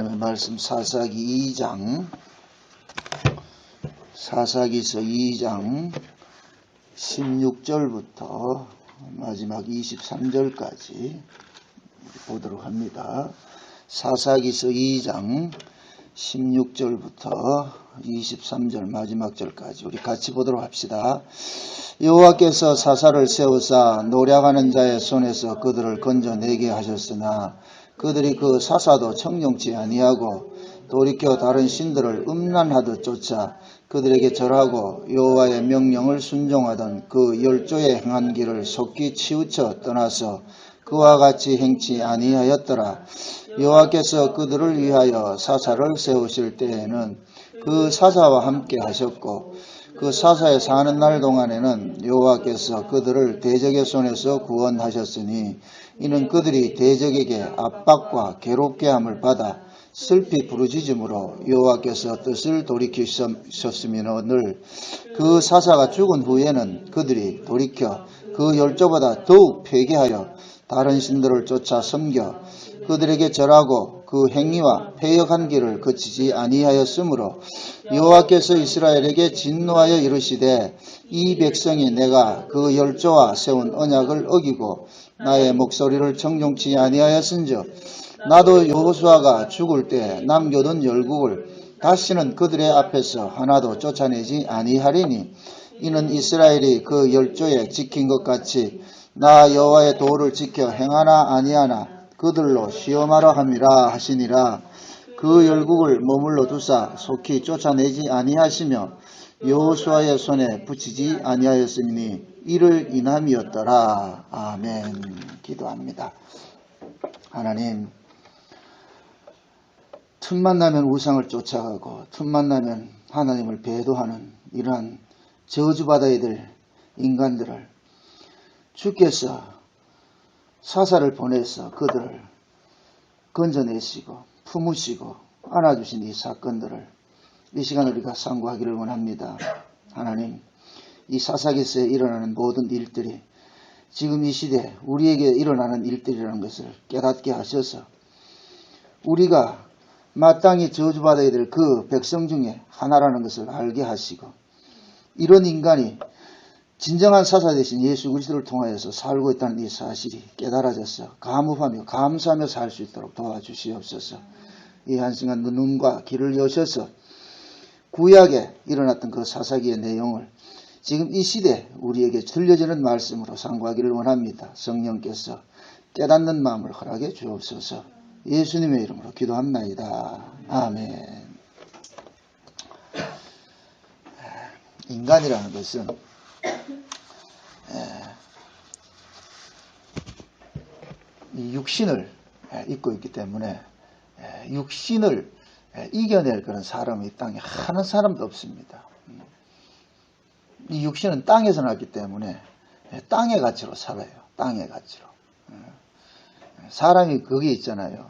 오늘 말씀 사사기서 2장 16절부터 마지막 23절까지 보도록 합니다. 사사기서 2장 16절부터 23절 마지막 절까지 우리 같이 보도록 합시다. 여호와께서 사사를 세우사 노략하는 자의 손에서 그들을 건져내게 하셨으나 그들이 그 사사도 청종치 아니하고 돌이켜 다른 신들을 음란하듯 쫓아 그들에게 절하고 여호와의 명령을 순종하던 그 열조의 행한 길을 속히 치우쳐 떠나서 그와 같이 행치 아니하였더라. 여호와께서 그들을 위하여 사사를 세우실 때에는 그 사사와 함께 하셨고 그 사사에 사는 날 동안에는 여호와께서 그들을 대적의 손에서 구원하셨으니 이는 그들이 대적에게 압박과 괴롭게 함을 받아 슬피 부르짖음으로 여호와께서 뜻을 돌이키셨으면을 그 사사가 죽은 후에는 그들이 돌이켜 그 열조보다 더욱 회개하여 다른 신들을 쫓아 섬겨 그들에게 절하고 그 행위와 패역한 길을 그치지 아니하였으므로 여호와께서 이스라엘에게 진노하여 이르시되 이 백성이 내가 그 열조와 세운 언약을 어기고 나의 목소리를 청종치 아니하였은즉 나도 여호수아가 죽을 때 남겨둔 열국을 다시는 그들의 앞에서 하나도 쫓아내지 아니하리니 이는 이스라엘이 그 열조에 지킨 것 같이 나 여호와의 도를 지켜 행하나 아니하나 그들로 시험하라 함이라 하시니라. 그 열국을 머물러 두사 속히 쫓아내지 아니하시며 여호수아의 손에 붙이지 아니하였으니 이를 인함이었더라. 아멘. 기도합니다. 하나님, 틈만 나면 우상을 쫓아가고 틈만 나면 하나님을 배도하는 이러한 저주받아야 될 인간들을 주께서 사사를 보내서 그들을 건져내시고 품으시고 안아주신 이 사건들을 이 시간 우리가 상고하기를 원합니다. 하나님, 이 사사기서에 일어나는 모든 일들이 지금 이 시대 우리에게 일어나는 일들이라는 것을 깨닫게 하셔서 우리가 마땅히 저주받아야 될 그 백성 중에 하나라는 것을 알게 하시고 이런 인간이 진정한 사사 되신 예수 그리스도를 통하여서 살고 있다는 이 사실이 깨달아져서 감업하며 감사하며 살 수 있도록 도와주시옵소서. 이 한순간 눈과 귀를 여셔서 구약에 일어났던 그 사사기의 내용을 지금 이 시대 우리에게 들려지는 말씀으로 상고하기를 원합니다. 성령께서 깨닫는 마음을 허락해 주옵소서. 예수님의 이름으로 기도합나이다. 아멘. 인간이라는 것은 이 육신을 입고 있기 때문에 육신을 이겨낼 그런 사람이 이 땅에 한 사람도 없습니다. 이 육신은 땅에서 났기 때문에 땅의 가치로 살아요. 땅의 가치로. 사람이 거기에 있잖아요.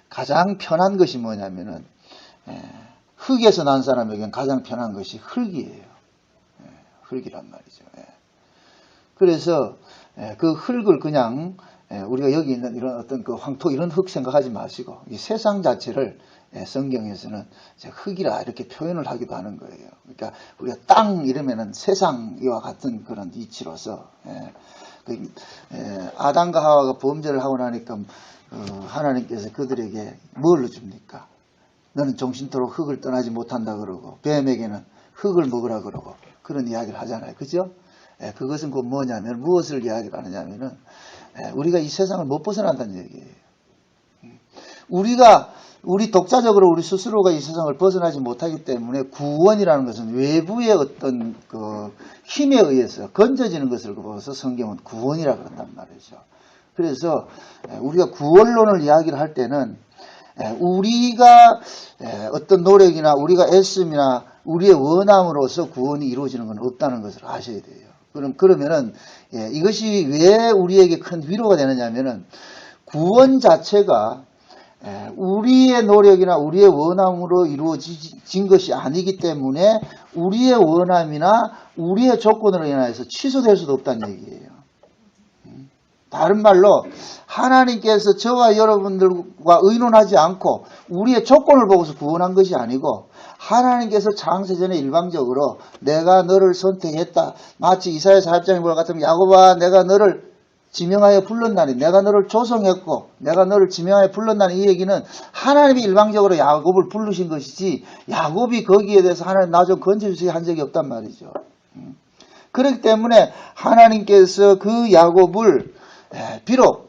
가장 편한 것이 뭐냐면은 흙에서 난 사람에게는 가장 편한 것이 흙이에요. 흙이란 말이죠. 그래서 그 흙을 그냥 우리가 여기 있는 이런 어떤 그 황토 이런 흙 생각하지 마시고 이 세상 자체를 성경에서는 흙이라 이렇게 표현을 하기도 하는 거예요. 그러니까 우리가 땅 이러면은 세상이와 같은 그런 이치로서 아담과 하와가 범죄를 하고 나니까 하나님께서 그들에게 뭘 줍니까? 너는 정신토록 흙을 떠나지 못한다 그러고 뱀에게는 흙을 먹으라 그러고 그런 이야기를 하잖아요. 그죠? 그것은 곧 뭐냐면 무엇을 이야기를 하느냐면은 우리가 이 세상을 못 벗어난다는 얘기예요. 우리 독자적으로 우리 스스로가 이 세상을 벗어나지 못하기 때문에 구원이라는 것은 외부의 어떤 그 힘에 의해서 건져지는 것을 보아서 성경은 구원이라고 그런단 말이죠. 그래서 우리가 구원론을 이야기를 할 때는 우리가 어떤 노력이나 우리가 애씀이나 우리의 원함으로서 구원이 이루어지는 건 없다는 것을 아셔야 돼요. 그러면은 이것이 왜 우리에게 큰 위로가 되느냐면은 구원 자체가 우리의 노력이나 우리의 원함으로 이루어진 것이 아니기 때문에 우리의 원함이나 우리의 조건으로 인하여서 취소될 수도 없다는 얘기예요. 다른 말로 하나님께서 저와 여러분들과 의논하지 않고 우리의 조건을 보고서 구원한 것이 아니고 하나님께서 창세전에 일방적으로 내가 너를 선택했다. 마치 이사야 40장에 볼 같으면 야곱아 내가 너를 지명하여 불렀나니 내가 너를 조성했고 내가 너를 지명하여 불렀나니 이 얘기는 하나님이 일방적으로 야곱을 부르신 것이지 야곱이 거기에 대해서 하나님 나 좀 건져주세요 한 적이 없단 말이죠. 그렇기 때문에 하나님께서 그 야곱을 비록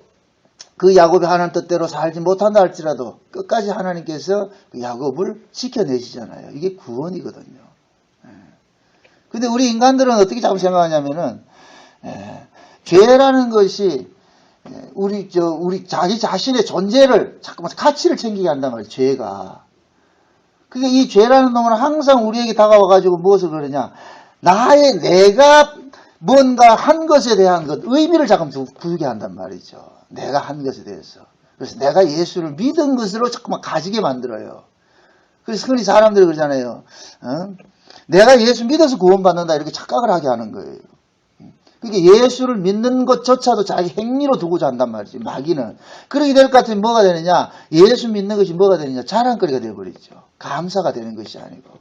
그 야곱이 하나님 뜻대로 살지 못한다 할지라도 끝까지 하나님께서 그 야곱을 지켜내시잖아요. 이게 구원이거든요. 근데 우리 인간들은 어떻게 자꾸 생각하냐면은 죄라는 것이 우리 자기 자신의 존재를 자꾸만 가치를 챙기게 한단 말이에요. 죄가. 그러니까 이 죄라는 놈은 항상 우리에게 다가와가지고 무엇을 그러냐. 내가 뭔가 한 것에 대한 의미를 자꾸 부여게 한단 말이죠. 내가 한 것에 대해서. 그래서 내가 예수를 믿은 것으로 자꾸만 가지게 만들어요. 그래서 흔히 사람들이 그러잖아요. 내가 예수 믿어서 구원받는다 이렇게 착각을 하게 하는 거예요. 그러니까 예수를 믿는 것조차도 자기 행위로 두고자 한단 말이지. 마귀는. 그렇게 될 것 같으면 뭐가 되느냐. 예수 믿는 것이 뭐가 되느냐. 자랑거리가 되어버리죠. 감사가 되는 것이 아니고.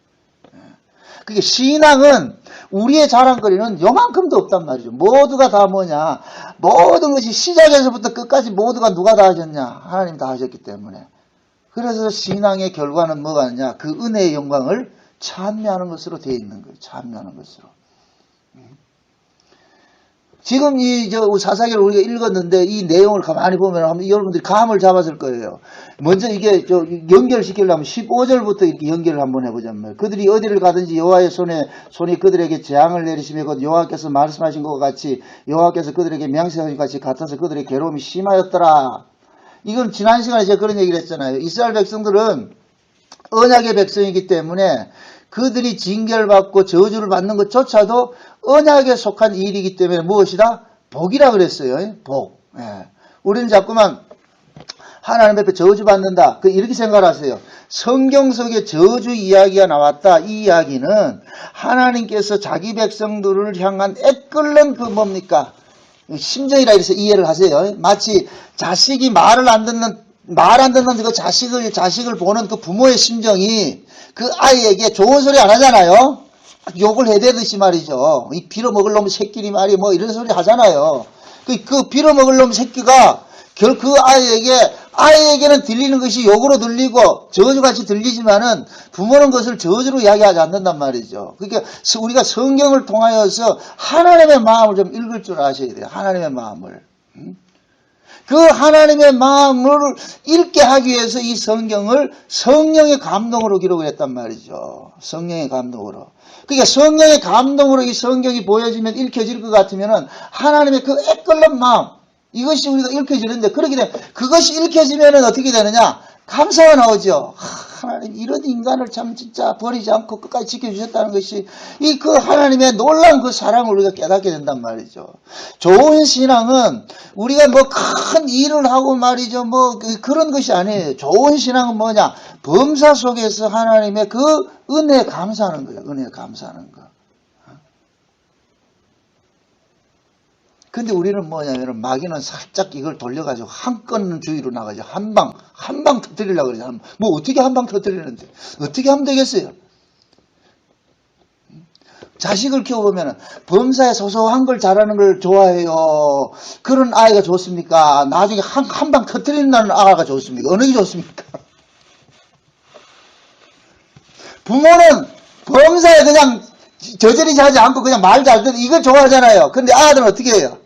그게 신앙은 우리의 자랑거리는 요만큼도 없단 말이죠. 모두가 다 뭐냐. 모든 것이 시작에서부터 끝까지 모두가 누가 다 하셨냐. 하나님 다 하셨기 때문에. 그래서 신앙의 결과는 뭐가 있냐. 그 은혜의 영광을 찬미하는 것으로 되어 있는 거예요. 찬미하는 것으로. 지금 사사기를 우리가 읽었는데 이 내용을 가만히 보면 여러분들이 감을 잡았을 거예요. 먼저 이게 연결시키려면 15절부터 이렇게 연결을 한번 해보자면 그들이 어디를 가든지 여호와의 손이 그들에게 재앙을 내리시며 곧 여호와께서 말씀하신 것과 같이 여호와께서 그들에게 맹세하신 것 같이 같아서 그들의 괴로움이 심하였더라. 이건 지난 시간에 제가 그런 얘기를 했잖아요. 이스라엘 백성들은 언약의 백성이기 때문에 그들이 징계를 받고 저주를 받는 것조차도 언약에 속한 일이기 때문에 무엇이다? 복이라 그랬어요. 복. 우리는 자꾸만 하나님 앞에 저주받는다. 이렇게 생각하세요. 성경 속에 저주 이야기가 나왔다. 이 이야기는 하나님께서 자기 백성들을 향한 애끓는 그 뭡니까? 심정이라 해서 이해를 하세요. 마치 자식이 말 안 듣는 그 자식을 보는 그 부모의 심정이 그 아이에게 좋은 소리 안 하잖아요. 욕을 해대듯이 말이죠. 이 빌어먹을 놈 새끼니 말이 뭐 이런 소리 하잖아요. 그 빌어먹을 놈 새끼가 그 아이에게는 들리는 것이 욕으로 들리고 저주같이 들리지만은 부모는 그것을 저주로 이야기하지 않는단 말이죠. 그러니까 우리가 성경을 통하여서 하나님의 마음을 좀 읽을 줄 아셔야 돼요. 하나님의 마음을. 그 하나님의 마음을 읽게 하기 위해서 이 성경을 성령의 감동으로 기록을 했단 말이죠. 성령의 감동으로. 그러니까 성령의 감동으로 이 성경이 보여지면 읽혀질 것 같으면은 하나님의 그 애끓는 마음 이것이 우리가 읽혀지는데 그렇게 되면 그것이 읽혀지면은 어떻게 되느냐? 감사가 나오죠. 하나님 이런 인간을 참 진짜 버리지 않고 끝까지 지켜주셨다는 것이 이 그 하나님의 놀라운 그 사랑을 우리가 깨닫게 된단 말이죠. 좋은 신앙은 우리가 뭐 큰 일을 하고 말이죠. 뭐 그런 것이 아니에요. 좋은 신앙은 뭐냐? 범사 속에서 하나님의 그 은혜에 감사하는 거예요. 은혜에 감사하는 거. 근데 우리는 뭐냐면 마귀는 살짝 이걸 돌려가지고 한 건 주의로 나가지고 한 방 터뜨리려고 그러잖아요. 뭐 어떻게 한 방 터뜨리는데 어떻게 하면 되겠어요? 자식을 키워보면 범사에 소소한 걸 잘하는 걸 좋아해요. 그런 아이가 좋습니까? 나중에 한 방 터뜨린다는 아이가 좋습니까? 어느 게 좋습니까? 부모는 범사에 그냥 저지르지 하지 않고 그냥 말 잘 듣는 이걸 좋아하잖아요. 근데 아들은 어떻게 해요?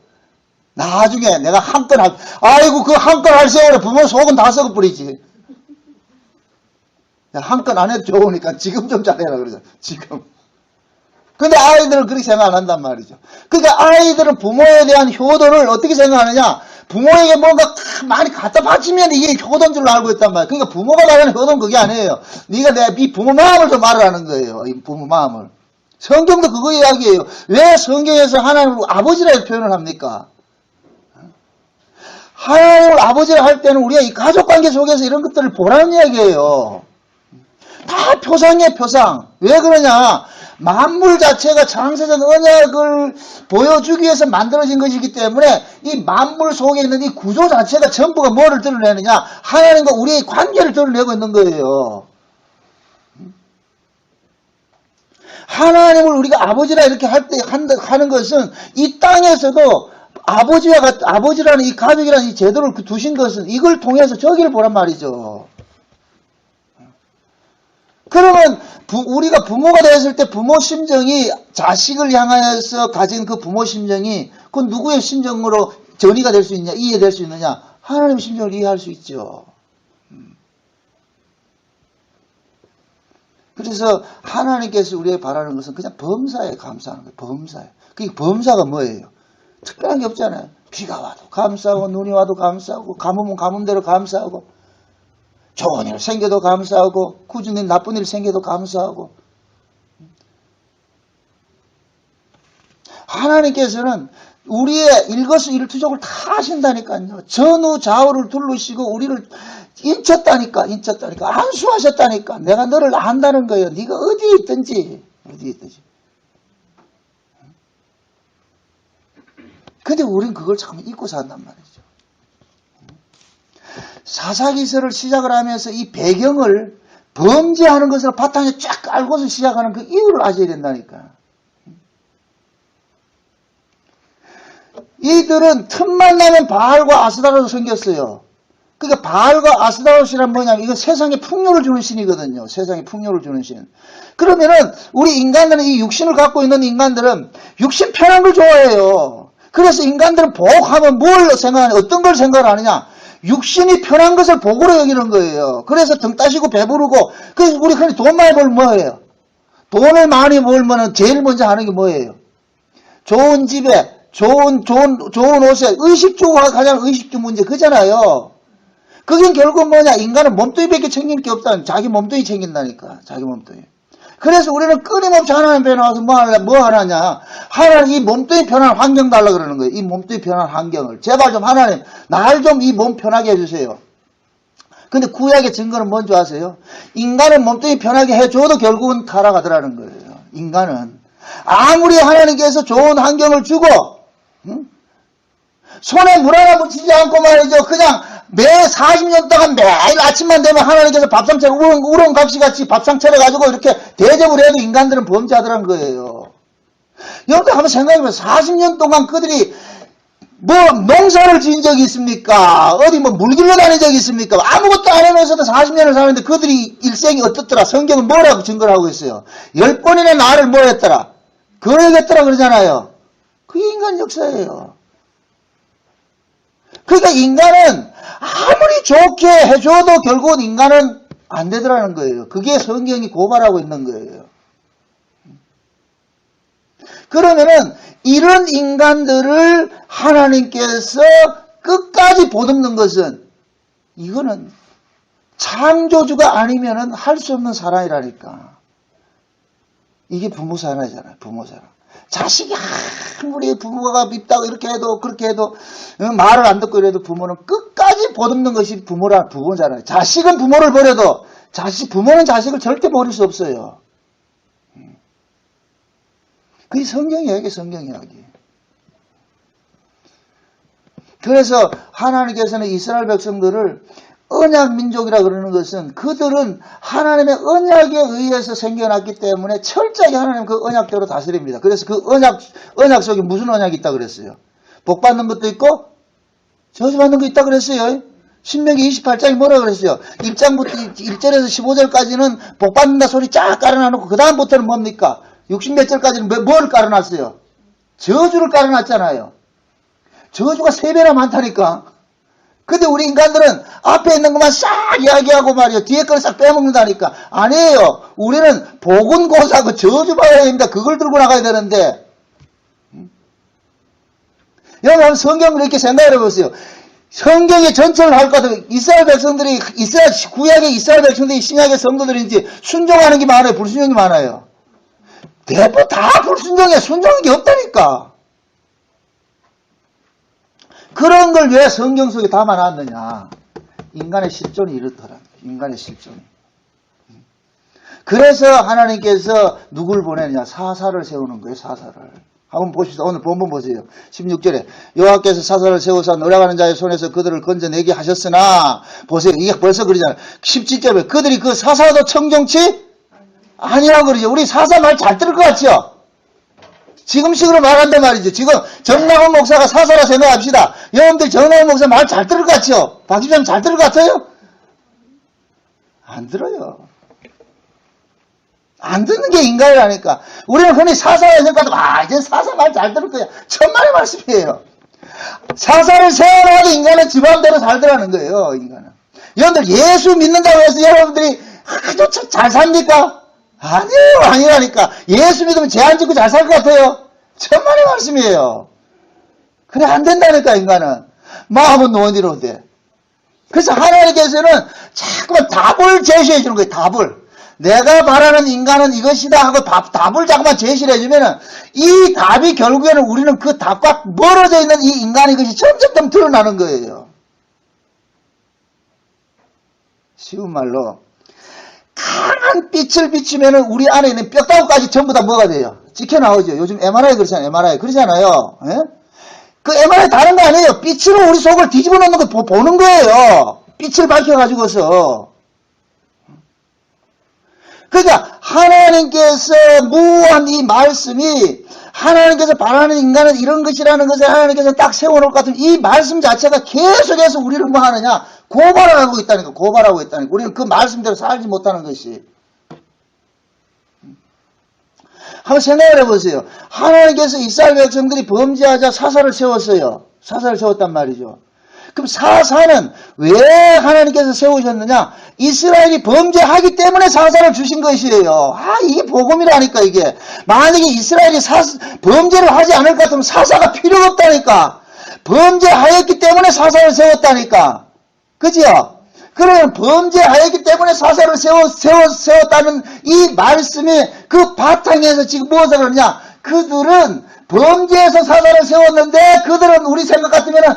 나중에 내가 한 건 아이고 그 한 건 할 세월에 부모 속은 다 썩어버리지. 한 건 안 해도 좋으니까 지금 좀 잘해라 그러죠. 지금. 근데 아이들은 그렇게 생각 안 한단 말이죠. 그러니까 아이들은 부모에 대한 효도를 어떻게 생각하느냐. 부모에게 뭔가 많이 갖다 바치면 이게 효도인 줄 알고 있단 말이에요. 그러니까 부모가 말하는 효도는 그게 아니에요. 네가 네 부모 마음을 좀 말하라는 거예요. 이 부모 마음을. 성경도 그거 이야기예요. 왜 성경에서 하나님을 아버지라고 표현을 합니까? 하나님을 아버지라 할 때는 우리가 이 가족관계 속에서 이런 것들을 보라는 이야기예요. 다 표상이에요, 표상. 왜 그러냐? 만물 자체가 창세전 언약을 보여주기 위해서 만들어진 것이기 때문에 이 만물 속에 있는 이 구조 자체가 전부가 뭐를 드러내느냐? 하나님과 우리의 관계를 드러내고 있는 거예요. 하나님을 우리가 아버지라 이렇게 하는 것은 이 땅에서도 아버지라는 이 가족이라는 이 제도를 두신 것은 이걸 통해서 저기를 보란 말이죠. 그러면 우리가 부모가 되었을 때 부모 심정이 자식을 향하여서 가진 그 부모 심정이 그건 누구의 심정으로 전이가 될 수 있냐, 이해될 수 있느냐? 하나님의 심정을 이해할 수 있죠. 그래서 하나님께서 우리에게 바라는 것은 그냥 범사에 감사하는 거예요. 범사에. 그 범사가 뭐예요? 특별한 게 없잖아요. 비가 와도 감사하고 눈이 와도 감사하고 가뭄은 가뭄대로 감사하고 좋은 일 생겨도 감사하고 굳은 일 나쁜 일 생겨도 감사하고 하나님께서는 우리의 일거수일투족을 다 하신다니까요. 전후 좌우를 둘러시고 우리를 인쳤다니까 안수하셨다니까. 내가 너를 안다는 거예요. 네가 어디에 있든지. 근데 우린 그걸 참 잊고 산단 말이죠. 사사기서를 시작을 하면서 이 배경을 범죄하는 것을 바탕에 쫙 깔고서 시작하는 그 이유를 아셔야 된다니까. 이들은 틈만 나면 바알과 아스다롯을 섬겼어요. 그러니까 바알과 아스다롯이란 뭐냐면 이건 세상에 풍요를 주는 신이거든요. 세상에 풍요를 주는 신. 그러면은 우리 인간들은 이 육신을 갖고 있는 인간들은 육신 편한 걸 좋아해요. 그래서 인간들은 복하면 뭘 생각하냐? 어떤 걸 생각하느냐? 육신이 편한 것을 복으로 여기는 거예요. 그래서 등 따시고 배부르고 그래서 우리 흔히 돈 많이 벌면 뭐예요? 돈을 많이 벌면은 제일 먼저 하는 게 뭐예요? 좋은 집에 좋은 옷에 의식주가 가장 의식주 문제 그잖아요. 그게 결국 뭐냐? 인간은 몸뚱이밖에 챙길 게 없다는 자기 몸뚱이 챙긴다니까. 자기 몸뚱이. 그래서 우리는 끊임없이 하나님 앞에 나와서 뭐 하느냐? 하나님 이 몸뚱이 편한 환경 달라 그러는 거예요. 이 몸뚱이 편한 환경을. 제발 좀 하나님 날 좀 이 몸 편하게 해주세요. 근데 구약의 증거는 뭔지 아세요? 인간은 몸뚱이 편하게 해줘도 결국은 타락하더라는 거예요. 인간은. 아무리 하나님께서 좋은 환경을 주고 손에 물 하나 묻히지 않고 말이죠. 그냥 매 40년 동안 매일 아침만 되면 하나님께서 밥상 차려 우렁각시같이 밥상 차려가지고 이렇게 대접을 해도 인간들은 범죄하더란 거예요. 여러분들 한번 생각해보면 40년 동안 그들이 뭐 농사를 지은 적이 있습니까? 어디 뭐 물길로 다닌 적이 있습니까? 아무것도 안 해놓으서도 40년을 사는데 그들이 일생이 어떻더라? 성경은 뭐라고 증거를 하고 있어요? 10번이나 나를 뭐 했더라? 거역했더라 그러잖아요. 그게 인간 역사예요. 그러니까 인간은 아무리 좋게 해줘도 결국은 인간은 안 되더라는 거예요. 그게 성경이 고발하고 있는 거예요. 그러면은 이런 인간들을 하나님께서 끝까지 보듬는 것은 이거는 창조주가 아니면은 할 수 없는 사랑이라니까. 이게 부모 사랑이잖아요. 부모 사랑. 자식이 아무리 부모가 밉다고 이렇게 해도 그렇게 해도 말을 안 듣고 이래도 부모는 끝까지 보듬는 것이 부모잖아요. 자식은 부모를 버려도 부모는 자식을 절대 버릴 수 없어요. 그게 성경 이야기, 성경 이야기. 그래서 하나님께서는 이스라엘 백성들을 언약 민족이라 그러는 것은 그들은 하나님의 언약에 의해서 생겨났기 때문에 철저하게 하나님 그 언약대로 다스립니다. 그래서 그 언약 속에 무슨 언약이 있다 그랬어요? 복 받는 것도 있고 저주 받는 거 있다 그랬어요. 신명기 28장이 뭐라 그랬어요? 1장부터 1절에서 15절까지는 복 받는다 소리 쫙 깔아놔놓고 그 다음부터는 뭡니까? 60몇 절까지는 뭘 깔아놨어요? 저주를 깔아놨잖아요. 저주가 3배나 많다니까. 근데 우리 인간들은 앞에 있는 것만 싹 이야기하고 말이요. 뒤에 걸 싹 빼먹는다니까. 아니에요. 우리는 복은 고사하고 저주 받아야 됩니다. 그걸 들고 나가야 되는데. 여러분 성경을 이렇게 생각해 보세요. 성경의 전체를 할 것 같아요. 이스라엘 백성들이 구약의 이스라엘 백성들이 신약의 성도들인지 순종하는 게 많아요. 불순종이 많아요. 대부분 다 불순종해. 순종한 게 없다니까. 그런 걸 왜 성경 속에 담아놨느냐. 인간의 실존이 이렇더라. 인간의 실존이. 그래서 하나님께서 누굴 보내느냐? 사사를 세우는 거예요. 사사를. 한번 보십시다. 오늘 본문 보세요. 16절에 여호와께서 사사를 세우사 노래하는 자의 손에서 그들을 건져내게 하셨으나 보세요. 이게 벌써 그러잖아요. 17절에 그들이 그 사사도 청정치 아니라고 그러죠. 우리 사사 말 잘 들을 것 같죠? 지금식으로 말한단 말이죠. 지금 정남원 목사가 사사라 생각합시다. 여러분들 정남원 목사 말 잘 들을 것 같죠? 박 집사님 잘 들을 것 같아요? 안 들어요. 안 듣는 게 인간이라니까. 우리는 흔히 사사라 생각하면 이제 사사 말 잘 들을 거야. 천만의 말씀이에요. 사사를 세워놔도 인간은 지 마음대로 살더라는 거예요. 인간은. 여러분들 예수 믿는다고 해서 여러분들이 아주 잘 삽니까? 아니에요. 아니라니까. 예수 믿으면 죄 안 짓고 잘 살 것 같아요. 천만의 말씀이에요. 그래 안 된다니까 인간은. 마음은 노원이로운데. 그래서 하나님께서는 자꾸만 답을 제시해 주는 거예요. 답을. 내가 바라는 인간은 이것이다 하고 답을 자꾸만 제시를 해주면은 이 답이 결국에는 우리는 그 답과 멀어져 있는 이 인간의 것이 점점 드러나는 거예요. 쉬운 말로 강한 빛을 비추면은 우리 안에 있는 뼈다구까지 전부 다 뭐가 돼요? 찍혀 나오죠. 요즘 MRI 그렇잖아요. MRI 그러잖아요. 예? 그 MRI 다른 거 아니에요. 빛으로 우리 속을 뒤집어 놓는 거 보는 거예요. 빛을 밝혀가지고서. 그러니까 하나님께서 무한 이 말씀이 하나님께서 바라는 인간은 이런 것이라는 것을 하나님께서 딱 세워놓을 것 같은 이 말씀 자체가 계속해서 우리를 뭐 하느냐? 고발하고 있다니까. 고발하고 있다니까. 우리는 그 말씀대로 살지 못하는 것이. 한번 생각을 해보세요. 하나님께서 이스라엘 백성들이 범죄하자 사사를 세웠어요. 사사를 세웠단 말이죠. 그럼 사사는 왜 하나님께서 세우셨느냐? 이스라엘이 범죄하기 때문에 사사를 주신 것이에요. 이게 복음이라니까 이게. 만약에 이스라엘이 범죄를 하지 않을 것 같으면 사사가 필요가 없다니까. 범죄하였기 때문에 사사를 세웠다니까. 그죠? 그러면 범죄하였기 때문에 사사를 세웠다는 이 말씀이 그 바탕에서 지금 무엇을 그러냐? 그들은 범죄에서 사사를 세웠는데 그들은 우리 생각 같으면은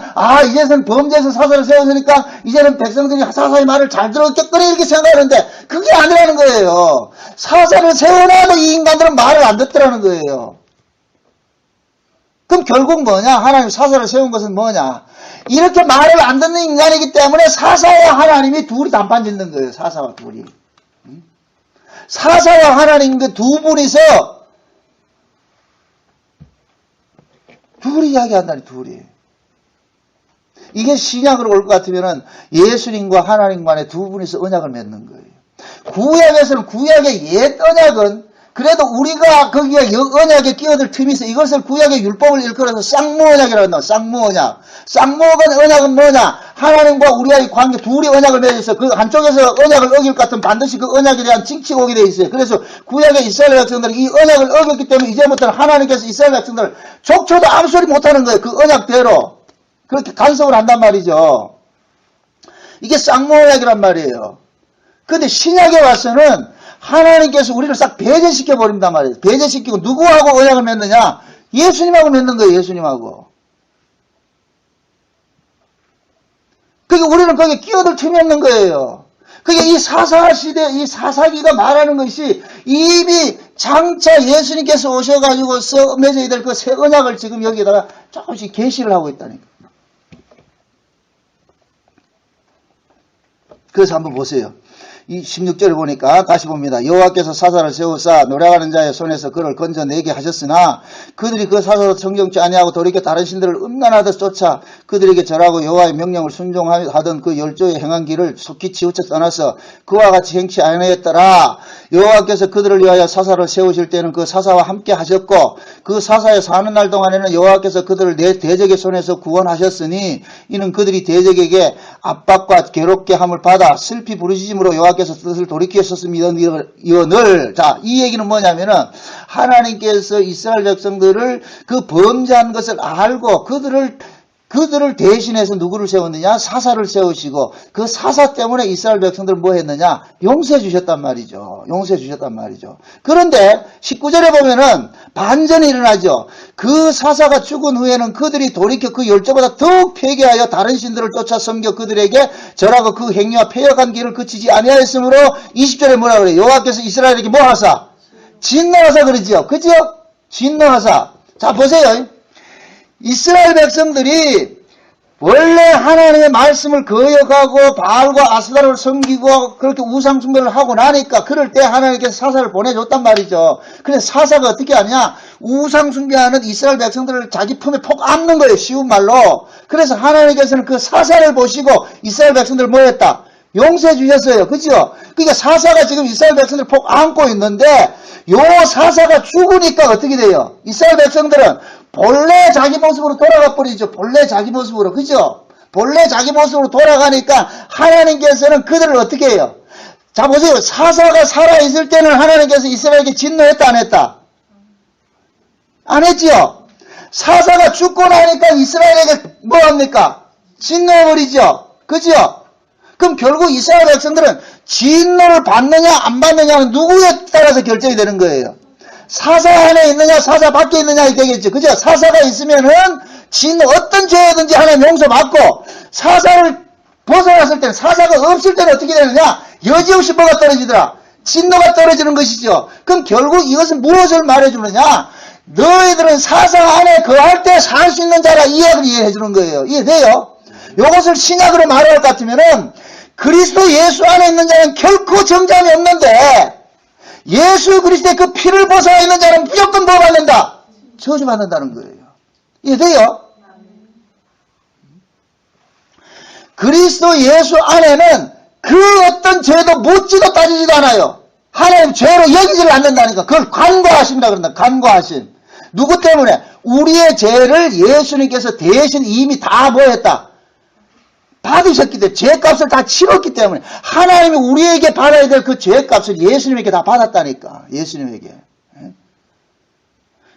이제는 범죄에서 사사를 세웠으니까 이제는 백성들이 사사의 말을 잘 들었겠거니 이렇게 생각하는데 그게 아니라는 거예요. 사사를 세워놔도 이 인간들은 말을 안 듣더라는 거예요. 그럼 결국 뭐냐? 하나님 사사를 세운 것은 뭐냐? 이렇게 말을 안 듣는 인간이기 때문에 사사와 하나님이 둘이 단판 짓는 거예요. 사사와 둘이. 사사와 하나님 그 두 분이서 둘이 이야기한다니, 둘이. 이게 신약으로 올 것 같으면은 예수님과 하나님 간에 두 분이서 언약을 맺는 거예요. 구약에서는 구약의 옛 언약은 그래도 우리가 거기에 언약에 끼어들 틈이 있어. 이것을 구약의 율법을 일컬어서 쌍무언약이라고 한다. 쌍무언약. 쌍무언약은 뭐냐? 하나님과 우리와의 관계 둘이 언약을 맺어서 그 한쪽에서 언약을 어길 것 같으면 반드시 그 언약에 대한 징치가 오게 돼 있어요. 그래서 구약의 이스라엘 백성들은 이 언약을 어겼기 때문에 이제부터는 하나님께서 이스라엘 백성들을 족초도 아무 소리 못하는 거예요. 그 언약대로. 그렇게 간섭을 한단 말이죠. 이게 쌍무언약이란 말이에요. 근데 신약에 와서는 하나님께서 우리를 싹 배제시켜 버린단 말이에요. 배제시키고 누구하고 언약을 맺느냐? 예수님하고 맺는 거예요. 예수님하고. 그게 우리는 거기에 끼어들 틈이 없는 거예요. 그게 이 사사 시대, 이 사사기가 말하는 것이 이미 장차 예수님께서 오셔가지고 맺어야 될 그 새 언약을 지금 여기다가 조금씩 계시를 하고 있다니까. 그래서 한번 보세요. 이 16절을 보니까 다시 봅니다. 여호와께서 사사를 세우사 노래하는 자의 손에서 그를 건져내게 하셨으나 그들이 그 사사도 정정치 아니하고 돌이켜 다른 신들을 음란하듯 쫓아 그들에게 절하고 여호와의 명령을 순종하던 그 열조의 행한 길을 속히 치우쳐 떠나서 그와 같이 행치 아니하였더라. 여호와께서 그들을 위하여 사사를 세우실 때는 그 사사와 함께 하셨고 그 사사의 사는 날 동안에는 여호와께서 그들을 내 대적의 손에서 구원하셨으니 이는 그들이 대적에게 압박과 괴롭게 함을 받아 슬피 부르짖음으로 여호와께서 뜻을 돌이키셨음이거늘. 자, 이 얘기는 뭐냐면은 하나님께서 이스라엘 백성들을 그 범죄한 것을 알고 그들을 그들을 대신해서 누구를 세웠느냐? 사사를 세우시고 그 사사 때문에 이스라엘 백성들은 뭐 했느냐? 용서해 주셨단 말이죠. 용서해 주셨단 말이죠. 그런데 19절에 보면은 반전이 일어나죠. 그 사사가 죽은 후에는 그들이 돌이켜 그 열조보다 더욱 폐괴하여 다른 신들을 쫓아 섬겨 그들에게 절하고 그 행위와 패역한 길을 그치지 아니하였으므로 20절에 뭐라 그래요? 여호와께서 이스라엘에게 뭐 하사? 진노하사 그러지요. 그죠? 진노하사. 자 보세요. 이스라엘 백성들이 원래 하나님의 말씀을 거역하고 바알과 아스다를 섬기고 그렇게 우상 숭배를 하고 나니까 그럴 때 하나님께서 사사를 보내줬단 말이죠. 근데 사사가 어떻게 하냐? 우상 숭배하는 이스라엘 백성들을 자기 품에 폭 안는 거예요. 쉬운 말로. 그래서 하나님께서는 그 사사를 보시고 이스라엘 백성들을 뭐 했다? 용서해 주셨어요. 그죠? 그러니까 사사가 지금 이스라엘 백성들을 폭 안고 있는데 요 사사가 죽으니까 어떻게 돼요? 이스라엘 백성들은 본래 자기 모습으로 돌아가 버리죠. 본래 자기 모습으로. 그죠? 본래 자기 모습으로 돌아가니까 하나님께서는 그들을 어떻게 해요? 자 보세요. 사사가 살아있을 때는 하나님께서 이스라엘에게 진노했다 안 했다? 안 했지요? 사사가 죽고 나니까 이스라엘에게 뭐합니까? 진노해버리죠. 그죠? 그럼 결국 이스라엘 백성들은 진노를 받느냐 안 받느냐는 누구에 따라서 결정이 되는 거예요. 사사 안에 있느냐 사사 밖에 있느냐 되겠죠. 그죠? 사사가 있으면은 진노 어떤 죄든지 하나님 용서받고 사사를 벗어났을 때는 사사가 없을 때는 어떻게 되느냐? 여지없이 뭐가 떨어지더라? 진노가 떨어지는 것이죠. 그럼 결국 이것은 무엇을 말해주느냐? 너희들은 사사 안에 거할 때 살 수 있는 자라 이야기를 이해해 주는 거예요. 이해돼요? 이것을 신약으로 말할 것 같으면은 그리스도 예수 안에 있는 자는 결코 정죄함이 없는데 예수 그리스도의 그 피를 벗어나 있는 자는 무조건 뭐 받는다? 저주받는다는 거예요. 이해돼요? 그리스도 예수 안에는 그 어떤 죄도 묻지도 따지지도 않아요. 하나님 죄로 여기지를 않는다니까. 그걸 간과하심이라 그런다. 간과하심. 누구 때문에? 우리의 죄를 예수님께서 대신 이미 다 뭐 했다? 받으셨기 때문에 죄값을 다 치렀기 때문에 하나님이 우리에게 받아야 될 그 죄값을 예수님에게 다 받았다니까. 예수님에게.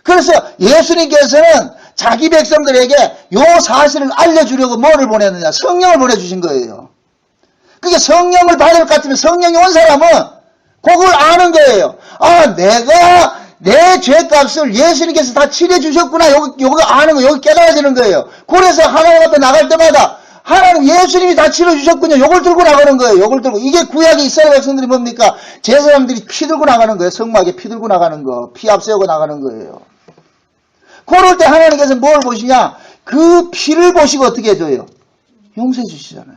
그래서 예수님께서는 자기 백성들에게 요 사실을 알려주려고 뭐를 보냈느냐? 성령을 보내주신 거예요. 그게 성령을 받을 것 같으면 성령이 온 사람은 그걸 아는 거예요. 아, 내가 내 죄값을 예수님께서 다 치러주셨구나. 요거 아는 거, 여기 깨달아지는 거예요. 그래서 하나님 앞에 나갈 때마다 하나님 예수님이 다 치러주셨군요. 요걸 들고 나가는 거예요. 요걸 들고. 이게 구약의 이스라엘 백성들이 뭡니까? 제사장들이 피 들고 나가는 거예요. 성막에 피 들고 나가는 거. 피 앞세우고 나가는 거예요. 그럴 때 하나님께서 뭘 보시냐? 그 피를 보시고 어떻게 해줘요? 용서해 주시잖아요.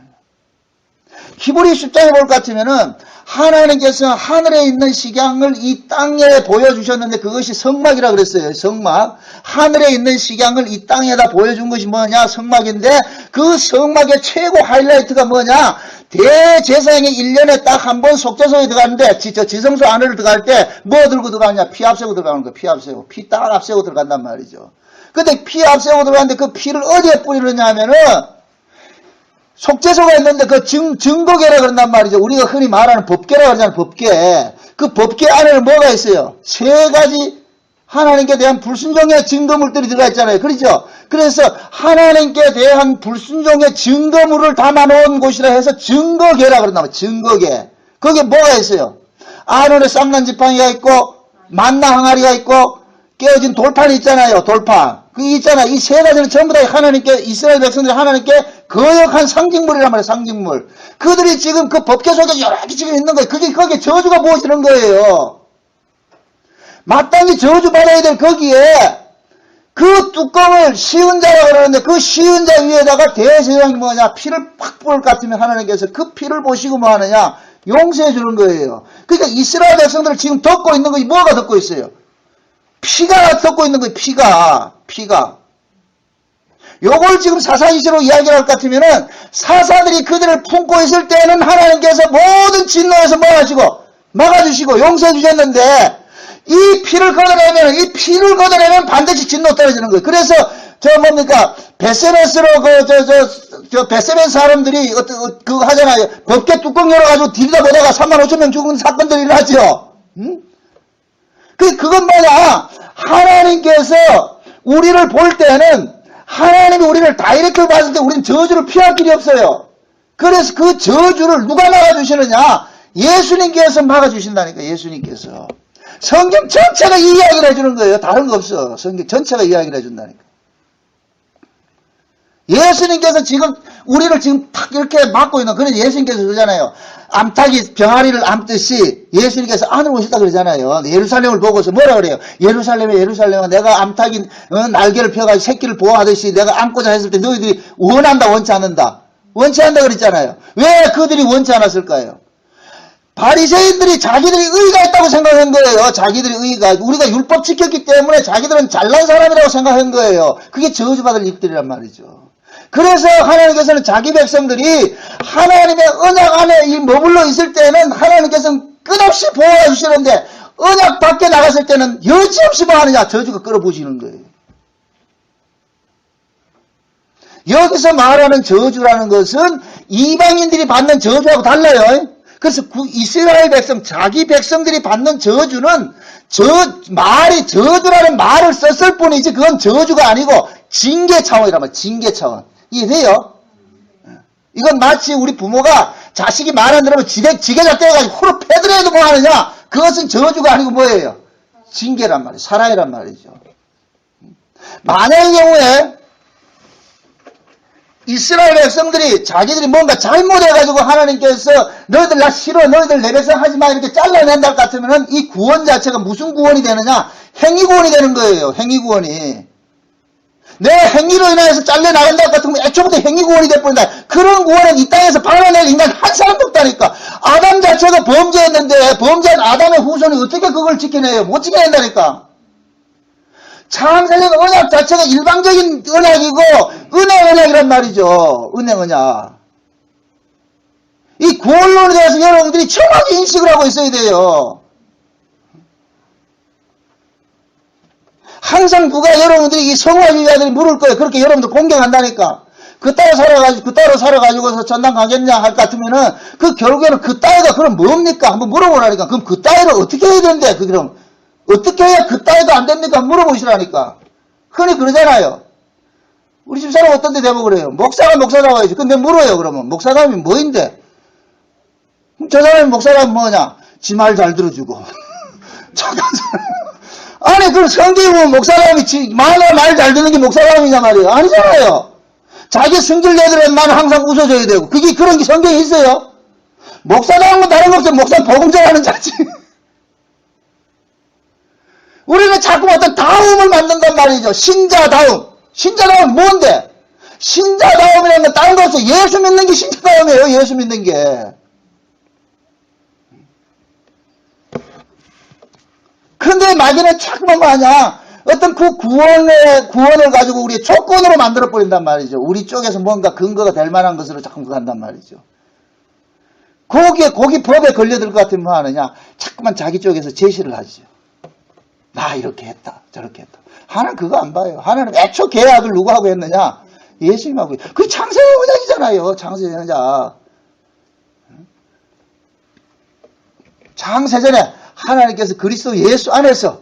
히브리 10장에 볼 것 같으면은 하나님께서 하늘에 있는 식양을 이 땅에 보여주셨는데 그것이 성막이라 그랬어요. 성막. 하늘에 있는 식양을 이 땅에다 보여준 것이 뭐냐? 성막인데 그 성막의 최고 하이라이트가 뭐냐? 대제사장이 1년에 딱 한 번 속죄소에 들어가는데 지성소 안으로 들어갈 때 뭐 들고 들어가느냐? 피 앞세우고 들어가는 거예요. 피 앞세우고. 피 딱 앞세우고 들어간단 말이죠. 근데 피 앞세우고 들어가는데 그 피를 어디에 뿌리느냐 하면은 속죄소가 있는데 그 증거계라 그런단 말이죠. 우리가 흔히 말하는 법계라 그러잖아요. 법계. 그 법계 안에는 뭐가 있어요? 세 가지 하나님께 대한 불순종의 증거물들이 들어가 있잖아요. 그렇죠? 그래서 하나님께 대한 불순종의 증거물을 담아놓은 곳이라 해서 증거계라 그런단 말이에요. 증거계. 거기에 뭐가 있어요? 아론의 쌍난 지팡이가 있고 만나 항아리가 있고 깨어진 돌판이 있잖아요. 돌판. 그게 있잖아요. 이 세 가지는 전부 다 하나님께 이스라엘 백성들이 하나님께 거역한 상징물이란 말이에요. 상징물. 그들이 지금 그 법계 속에 여러 개 지금 있는 거예요. 거기에 저주가 부어지는 거예요. 마땅히 저주받아야 될 거기에 그 뚜껑을 씌운 자라고 그러는데 그 씌운 자 위에다가 대제사장이 뭐냐? 피를 팍 부을 것 같으면 하나님께서 그 피를 보시고 뭐 하느냐? 용서해 주는 거예요. 그러니까 이스라엘 백성들을 지금 덮고 있는 것이 뭐가 덮고 있어요? 피가 덮고 있는 거예요. 피가. 요걸 지금 사사이시로 이야기를 할 것 같으면은 사사들이 그들을 품고 있을 때는 하나님께서 모든 진노에서 뭐 하시고 막아주시고 용서해 주셨는데 이 피를 걷어내면 반드시 진노 떨어지는 거예요. 그래서 뭡니까 베세메스로 베세메스 사람들이 그거 하잖아요. 법계 뚜껑 열어가지고 들이다 보다가 35,000명 죽은 사건들이 일어나죠. 그건 뭐냐? 하나님께서 우리를 볼 때는 하나님이 우리를 다이렉트 봤을 때 우리는 저주를 피할 길이 없어요. 그래서 그 저주를 누가 막아주시느냐? 예수님께서 막아주신다니까. 예수님께서. 성경 전체가 이 이야기를 해주는 거예요. 다른 거 없어. 성경 전체가 이야기를 해준다니까. 예수님께서 지금 우리를 지금 탁 이렇게 막고 있는, 그래서 예수님께서 그러잖아요. 암탉이 병아리를 암듯이 예수님께서 안으로 오셨다 그러잖아요. 예루살렘을 보고서 뭐라 그래요? 예루살렘에 예루살렘아, 내가 암탉이 날개를 펴가지고 새끼를 보호하듯이 내가 안고자 했을 때 너희들이 원한다 원치 않는다. 원치 않는다 그랬잖아요. 왜 그들이 원치 않았을까요? 바리새인들이 자기들이 의가 있다고 생각한 거예요. 자기들이 의가, 우리가 율법 지켰기 때문에 자기들은 잘난 사람이라고 생각한 거예요. 그게 저주받을 일들이란 말이죠. 그래서 하나님께서는 자기 백성들이 하나님의 언약 안에 머물러 있을 때는 하나님께서는 끝없이 보호해 주시는데, 언약 밖에 나갔을 때는 여지없이 뭐 하느냐? 저주가 끌어부시는 거예요. 여기서 말하는 저주라는 것은 이방인들이 받는 저주하고 달라요. 그래서 이스라엘 백성, 자기 백성들이 받는 저주는 저주라는 말을 썼을 뿐이지 그건 저주가 아니고 징계 차원이란 말이에요. 징계 차원. 이해돼요? 이건 마치 우리 부모가 자식이 말 안 들으면 지게자 떼어가지고 호로 패드려도 뭐 하느냐? 그것은 저주가 아니고 뭐예요? 징계란 말이에요. 사랑이란 말이죠. 만약의 경우에 이스라엘 백성들이 자기들이 뭔가 잘못해가지고 하나님께서 너희들 나 싫어, 너희들 내 백성 하지마 이렇게 잘라낸다 같으면은 이 구원 자체가 무슨 구원이 되느냐? 행위구원이 되는 거예요. 행위구원이. 내 행위로 인해서 잘려나간다 같으면 애초부터 행위구원이 될뿐이다. 그런 구원은 이 땅에서 발견할 인간 한 사람도 없다니까. 아담 자체가 범죄했는데 범죄한 아담의 후손이 어떻게 그걸 지켜내요? 못 지켜낸다니까. 창세적 언약 자체가 일방적인 언약이고 은혜 언약이란 말이죠. 은혜 언약. 이 구원론에 대해서 여러분들이 정확히 인식을 하고 있어야 돼요. 항상 누가 여러분들이 이 성화주의자들이 물을 거예요. 그렇게 여러분들 공격한다니까. 그따로 살아가지고서 전당 가겠냐 할 것 같으면은 그 결국에는 그 따위가 그럼 뭡니까? 한번 물어보라니까. 그럼 그 따위를 어떻게 해야 되는데? 그럼 어떻게 해야 그 따위도 안 됩니까? 물어보시라니까. 흔히 그러잖아요. 우리 집사람 어떤 데 대고 그래요. 목사가 목사라고 해야지. 근데 물어요. 그러면 목사감이 뭐인데? 저 사람이 목사라면 뭐냐? 지 말 잘 들어주고. 잠깐. 아니, 그럼 성경에 보면 목사감이 말 잘 듣는 게 목사감이냐 말이에요. 아니잖아요. 자기 성질 내들은 나는 항상 웃어줘야 되고. 그게 그런 게 성경에 있어요. 목사다운 건 다른 거 없어요. 목사 복음 전하는 자지. 우리는 자꾸 어떤 다움을 만든단 말이죠. 신자다움. 신자다움은 뭔데? 신자다움이라는 건 다른 거 없어요. 예수 믿는 게 신자다움이에요. 예수 믿는 게. 그런데 마귀는 자꾸만 뭐하냐? 어떤 그 구원을 가지고 우리의 조건으로 만들어버린단 말이죠. 우리 쪽에서 뭔가 근거가 될 만한 것으로 자꾸 간단 말이죠. 거기 법에 걸려들 것 같으면 뭐 하느냐? 자꾸만 자기 쪽에서 제시를 하죠. 나 이렇게 했다. 저렇게 했다. 하나는 그거 안 봐요. 하나는 애초 계약을 누구하고 했느냐? 예수님하고. 그게 창세의 언약이잖아요. 창세의 언약. 창세전에 하나님께서 그리스도 예수 안에서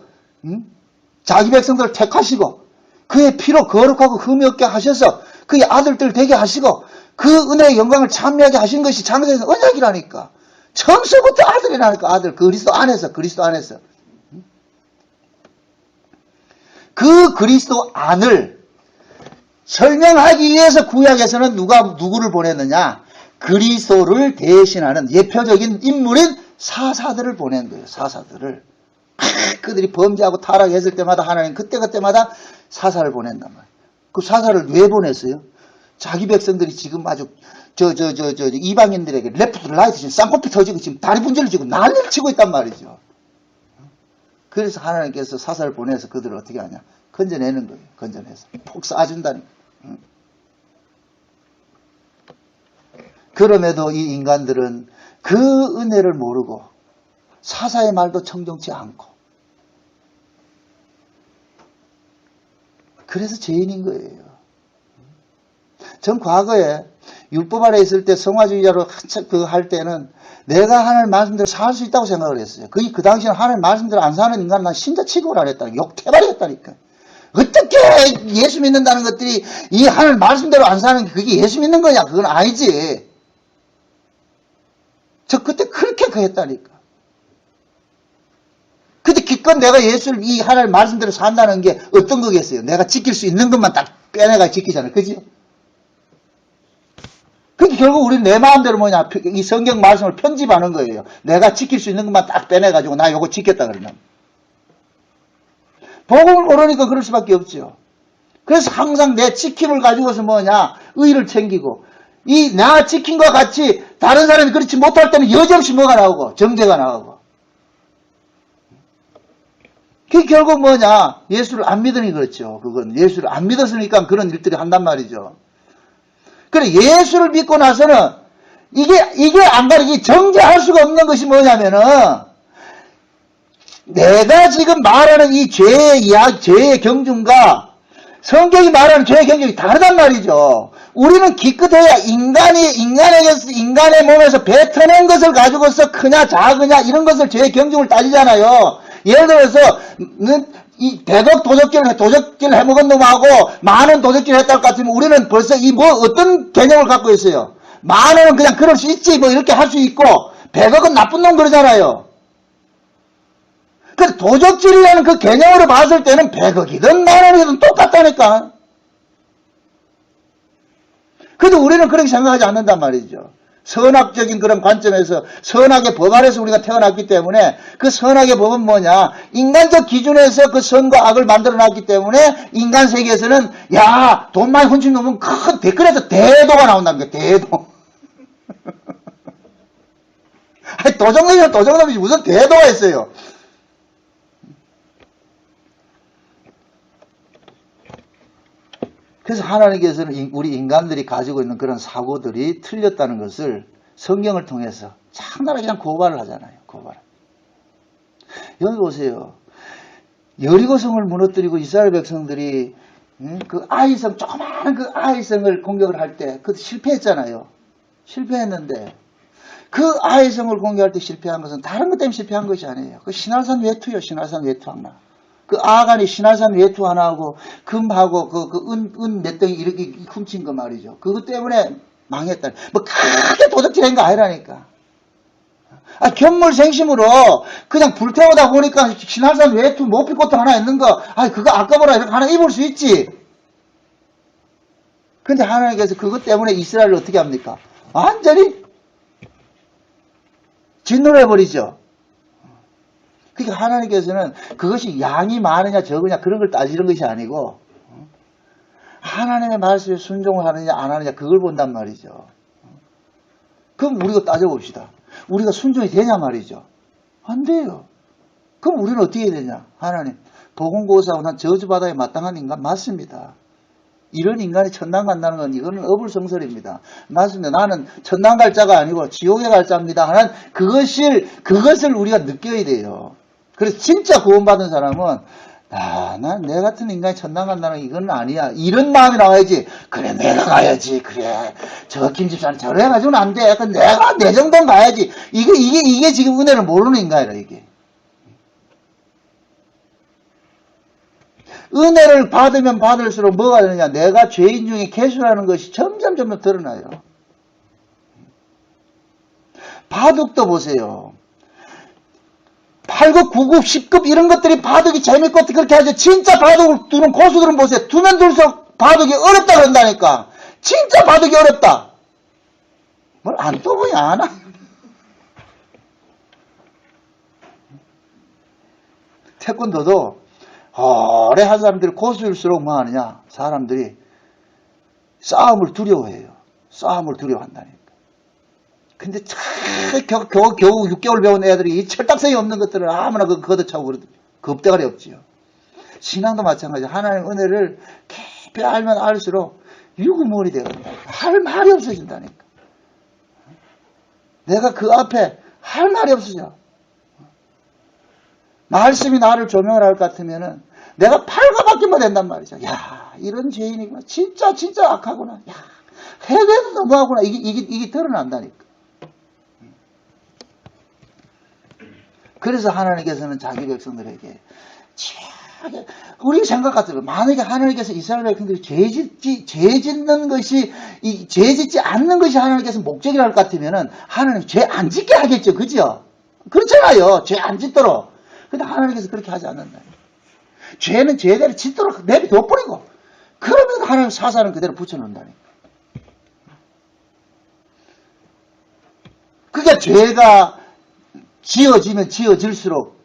자기 백성들을 택하시고 그의 피로 거룩하고 흠이 없게 하셔서 그의 아들들 되게 하시고 그 은혜의 영광을 찬미하게 하신 것이 창세전 언약이라니까. 처음서부터 아들이라니까. 아들. 그리스도 안에서. 그 그리스도 안을 설명하기 위해서 구약에서는 누구를 보냈느냐? 그리스도를 대신하는 예표적인 인물인 사사들을 보낸 거예요. 사사들을. 그들이 범죄하고 타락했을 때마다 하나님 그때마다 사사를 보낸단 말이에요. 그 사사를 왜 보냈어요? 자기 백성들이 지금 아주 이방인들에게 레프트 라이트 지금 쌍코피 터지고 지금 다리 분절을 지고 난리를 치고 있단 말이죠. 그래서 하나님께서 사사를 보내서 그들을 어떻게 하냐? 건져내는 거예요. 건져내서. 폭 쏴준다니까. 그럼에도 이 인간들은 그 은혜를 모르고 사사의 말도 청종치 않고 그래서 죄인인 거예요. 전 과거에 율법 아래 있을 때 성화주의자로 할 때는 내가 하나님 말씀대로 살 수 있다고 생각을 했어요. 그 당시에는 하나님 말씀대로 안 사는 인간은 난 신자 취급을 안 했다니까. 욕해버리겠다니까. 어떻게 예수 믿는다는 것들이 이 하나님 말씀대로 안 사는 게 그게 예수 믿는 거냐? 그건 아니지. 저 그때 그렇게 그랬다니까. 근데 기껏 내가 예수를 이 하나님 말씀대로 산다는 게 어떤 거겠어요? 내가 지킬 수 있는 것만 딱 빼내가 지키잖아요. 그지? 그게 결국 우리는 내 마음대로 뭐냐? 이 성경 말씀을 편집하는 거예요. 내가 지킬 수 있는 것만 딱 빼내가지고 나 요거 지켰다 그러면. 복음을 모르니까 그럴 수밖에 없죠. 그래서 항상 내 지킴을 가지고서 뭐냐? 의를 챙기고. 이 나 지킴과 같이 다른 사람이 그렇지 못할 때는 여지없이 뭐가 나오고 정죄가 나오고. 그게 결국 뭐냐? 예수를 안 믿으니 그렇죠. 그건 예수를 안 믿었으니까 그런 일들이 한단 말이죠. 그래 예수를 믿고 나서는 이게 안 가리기 정죄할 수가 없는 것이 뭐냐면은 내가 지금 말하는 이 죄의 이야기, 죄의 경중과 성경이 말하는 죄의 경중이 다르단 말이죠. 우리는 기껏해야 인간의 몸에서 뱉어낸 것을 가지고서 크냐 작으냐 이런 것을 죄의 경중을 따지잖아요. 예를 들어서 이 100억 도적질 해먹은 놈하고 만원 도적질 했다고 같으면 우리는 벌써 이 뭐 어떤 개념을 갖고 있어요. 만원은 그냥 그럴 수 있지 뭐 이렇게 할 수 있고 100억은 나쁜 놈 그러잖아요. 그 도적질이라는 그 개념으로 봤을 때는 100억이든 만원이든 똑같다니까. 그래도 우리는 그렇게 생각하지 않는단 말이죠. 선악적인 그런 관점에서 선악의 법 아래서 우리가 태어났기 때문에 그 선악의 법은 뭐냐? 인간적 기준에서 그 선과 악을 만들어놨기 때문에 인간 세계에서는 야, 돈 많이 훔친 놈은 큰 댓글에서 대도가 나온다는 거야. 대도. 아니, 도적놈이면 도적놈이지 무슨 대도가 있어요. 그래서 하나님께서는 우리 인간들이 가지고 있는 그런 사고들이 틀렸다는 것을 성경을 통해서 장난하게 그냥 고발을 하잖아요. 고발. 여기 보세요. 여리고성을 무너뜨리고 이스라엘 백성들이 그 아이성, 조그마한 그 아이성을 공격을 할 때 그것도 실패했잖아요. 실패했는데 그 아이성을 공격할 때 실패한 것은 다른 것 때문에 실패한 것이 아니에요. 그 신할산 외투요. 신할산 외투 하나. 그 아간이 신할산 외투 하나하고 금하고 은 몇 덩이 이렇게 훔친 거 말이죠. 그것 때문에 망했다. 뭐 크게 도둑질한 거 아니라니까. 아, 견물생심으로 그냥 불태우다 보니까 신할산 외투 모피코트 하나 있는 거, 아, 그거 아까보라 이렇게 하나 입을 수 있지. 근데 하나님께서 그것 때문에 이스라엘을 어떻게 합니까? 완전히 진노를 해버리죠. 그러니까 하나님께서는 그것이 양이 많으냐 적으냐 그런 걸 따지는 것이 아니고 하나님의 말씀에 순종을 하느냐 안 하느냐 그걸 본단 말이죠. 그럼 우리가 따져봅시다. 우리가 순종이 되냐 말이죠. 안 돼요. 그럼 우리는 어떻게 해야 되냐. 하나님 보건고사하고 난 저주바다에 마땅한 인간 맞습니다. 이런 인간이 천당 간다는 건 이거는 어불성설입니다. 맞습니다. 나는 천당 갈 자가 아니고 지옥에 갈 자입니다 하는 그것을 우리가 느껴야 돼요. 그래서 진짜 구원받은 사람은 난 내 같은 인간이 천당 간다는 이건 아니야. 이런 마음이 나와야지. 그래 내가 가야지. 그래 저 김집사는 저래 가지고는 안 돼. 내가 내 정도는 가야지. 이게 지금 은혜를 모르는 인간이라 이게. 은혜를 받으면 받을수록 뭐가 되느냐. 내가 죄인 중에 개수라는 것이 점점 드러나요. 바둑도 보세요. 8급, 9급, 10급 이런 것들이 바둑이 재밌고 그렇게 하죠. 진짜 바둑을 두는 고수들은 보세요. 두면 둘수록 바둑이 어렵다 그런다니까. 진짜 바둑이 어렵다. 뭘 안 떠보냐 안 하냐. 태권도도 오래 한 사람들이 고수일수록 뭐 하느냐. 사람들이 싸움을 두려워해요. 싸움을 두려워한다니까. 근데 겨우 6개월 배운 애들이 이 철딱선이 없는 것들을 아무나 걷어차고 그러더니 겁대가리 없지요. 신앙도 마찬가지야. 하나님의 은혜를 깊이 알면 알수록 유구무원이 되거든요. 할 말이 없어진다니까. 내가 그 앞에 할 말이 없어져. 말씀이 나를 조명을 할 것 같으면은 내가 팔과 바뀌면 된단 말이죠. 야, 이런 죄인이구나. 진짜 악하구나. 야, 회개도 너무하구나. 이게 드러난다니까. 그래서 하나님께서는 자기 백성들에게 우리 생각 같아요. 만약에 하나님께서 이스라엘 백성들이 죄 짓는 것이, 죄 짓지 않는 것이 하나님께서 목적이라 할 것 같으면은 하나님 죄 안 짓게 하겠죠. 그죠? 그렇잖아요. 죄 안 짓도록. 근데 하나님께서 그렇게 하지 않는다. 죄는 죄대로 짓도록 내비둬버리고, 그러면 하나님 사사는 그대로 붙여놓는다니까. 그게 죄가 지어지면 지어질수록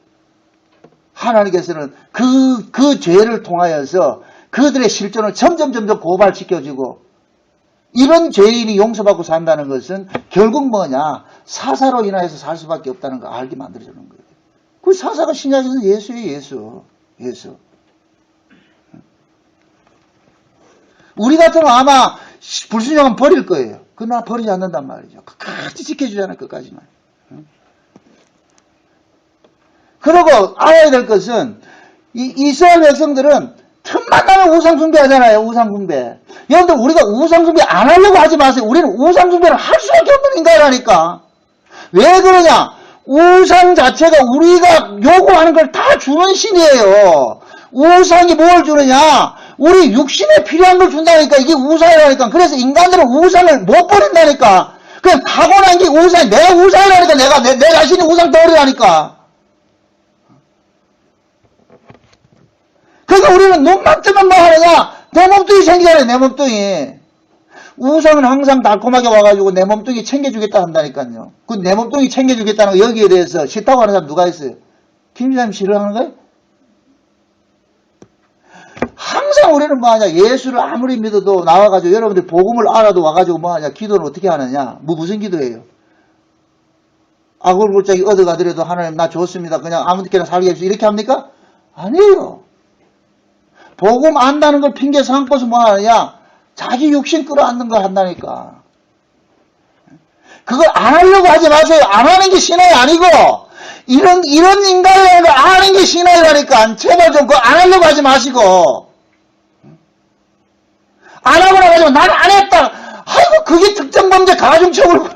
하나님께서는 그 죄를 통하여서 그들의 실존을 점점 고발시켜주고, 이런 죄인이 용서받고 산다는 것은 결국 뭐냐? 사사로 인하여서 살 수밖에 없다는 걸 알게 만들어주는 거예요. 그 사사가 신약에서 예수예요. 예수. 우리 같으면 아마 불순종하면 버릴 거예요. 그러나 버리지 않는단 말이죠. 끝까지 지켜주잖아요. 끝까지만. 그리고 알아야 될 것은 이스라엘 백성들은 틈만 나면 우상숭배 하잖아요. 우상숭배. 여러분들 우리가 우상숭배 안 하려고 하지 마세요. 우리는 우상숭배를 할 수밖에 없는 인간이라니까. 왜 그러냐? 우상 자체가 우리가 요구하는 걸 다 주는 신이에요. 우상이 뭘 주느냐? 우리 육신에 필요한 걸 준다니까. 이게 우상이라니까. 그래서 인간들은 우상을 못 버린다니까. 그냥 타고난 게 우상이, 내가 우상이라니까. 내 자신이 우상 덩어리라니까. 그러니까 우리는 눈만 뜨면 뭐 하느냐? 내 몸뚱이 생기잖아요. 내 몸뚱이. 우상은 항상 달콤하게 와가지고 내 몸뚱이 챙겨주겠다 한다니까요. 그 내 몸뚱이 챙겨주겠다는 거, 여기에 대해서 싫다고 하는 사람 누가 있어요? 김 지사님 싫어하는 거예요? 항상 우리는 뭐하냐? 예수를 아무리 믿어도 나와가지고, 여러분들 복음을 알아도 와가지고 뭐하냐? 기도를 어떻게 하느냐? 무슨 기도예요? 아골골짜기 얻어가더라도 하나님 나 좋습니다. 그냥 아무데나 살게 해주세요. 이렇게 합니까? 아니에요. 복음 안다는 걸 핑계 삼고서 뭐 하느냐? 자기 욕심 끌어안는 걸 한다니까. 그걸 안 하려고 하지 마세요. 안 하는 게 신앙이 아니고, 이런 인간이라는 걸 아는 게 신앙이라니까. 제발 좀 그거 안 하려고 하지 마시고. 안 하고 나가지고 나는 안 했다. 아이고, 그게 특정범죄 가중처벌.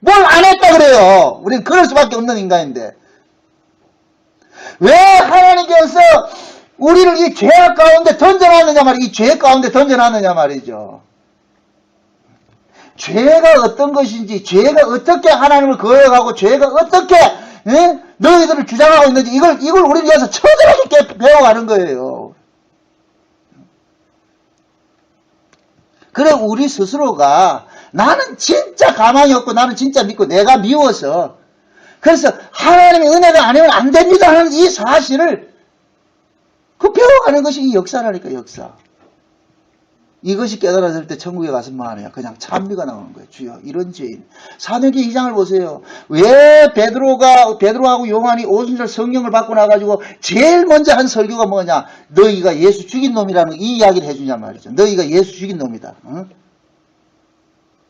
뭘 안 했다 그래요. 우리는 그럴 수밖에 없는 인간인데. 왜 하나님께서 우리를 이 죄악 가운데 던져놨느냐 말이죠. 이 죄 가운데 던져놨느냐 말이죠. 죄가 어떤 것인지, 죄가 어떻게 하나님을 거역하고, 죄가 어떻게 너희들을 주장하고 있는지, 이걸 우리를 위해서 처절하게 배워가는 거예요. 그래, 우리 스스로가 나는 진짜 가망이 없고, 나는 진짜 믿고, 내가 미워서, 그래서 하나님의 은혜가 아니면 안 됩니다 하는 이 사실을 그 배워가는 것이 이 역사라니까, 역사. 이것이 깨달아질 때 천국에 가서 뭐 하느냐? 그냥 찬미가 나오는 거예요. 주여, 이런 죄인. 사도행전 2장을 보세요. 왜 베드로하고 요한이 오순절 성령을 받고 나가지고 제일 먼저 한 설교가 뭐냐? 너희가 예수 죽인 놈이라는 이 이야기를 해주냐 말이죠. 너희가 예수 죽인 놈이다. 응?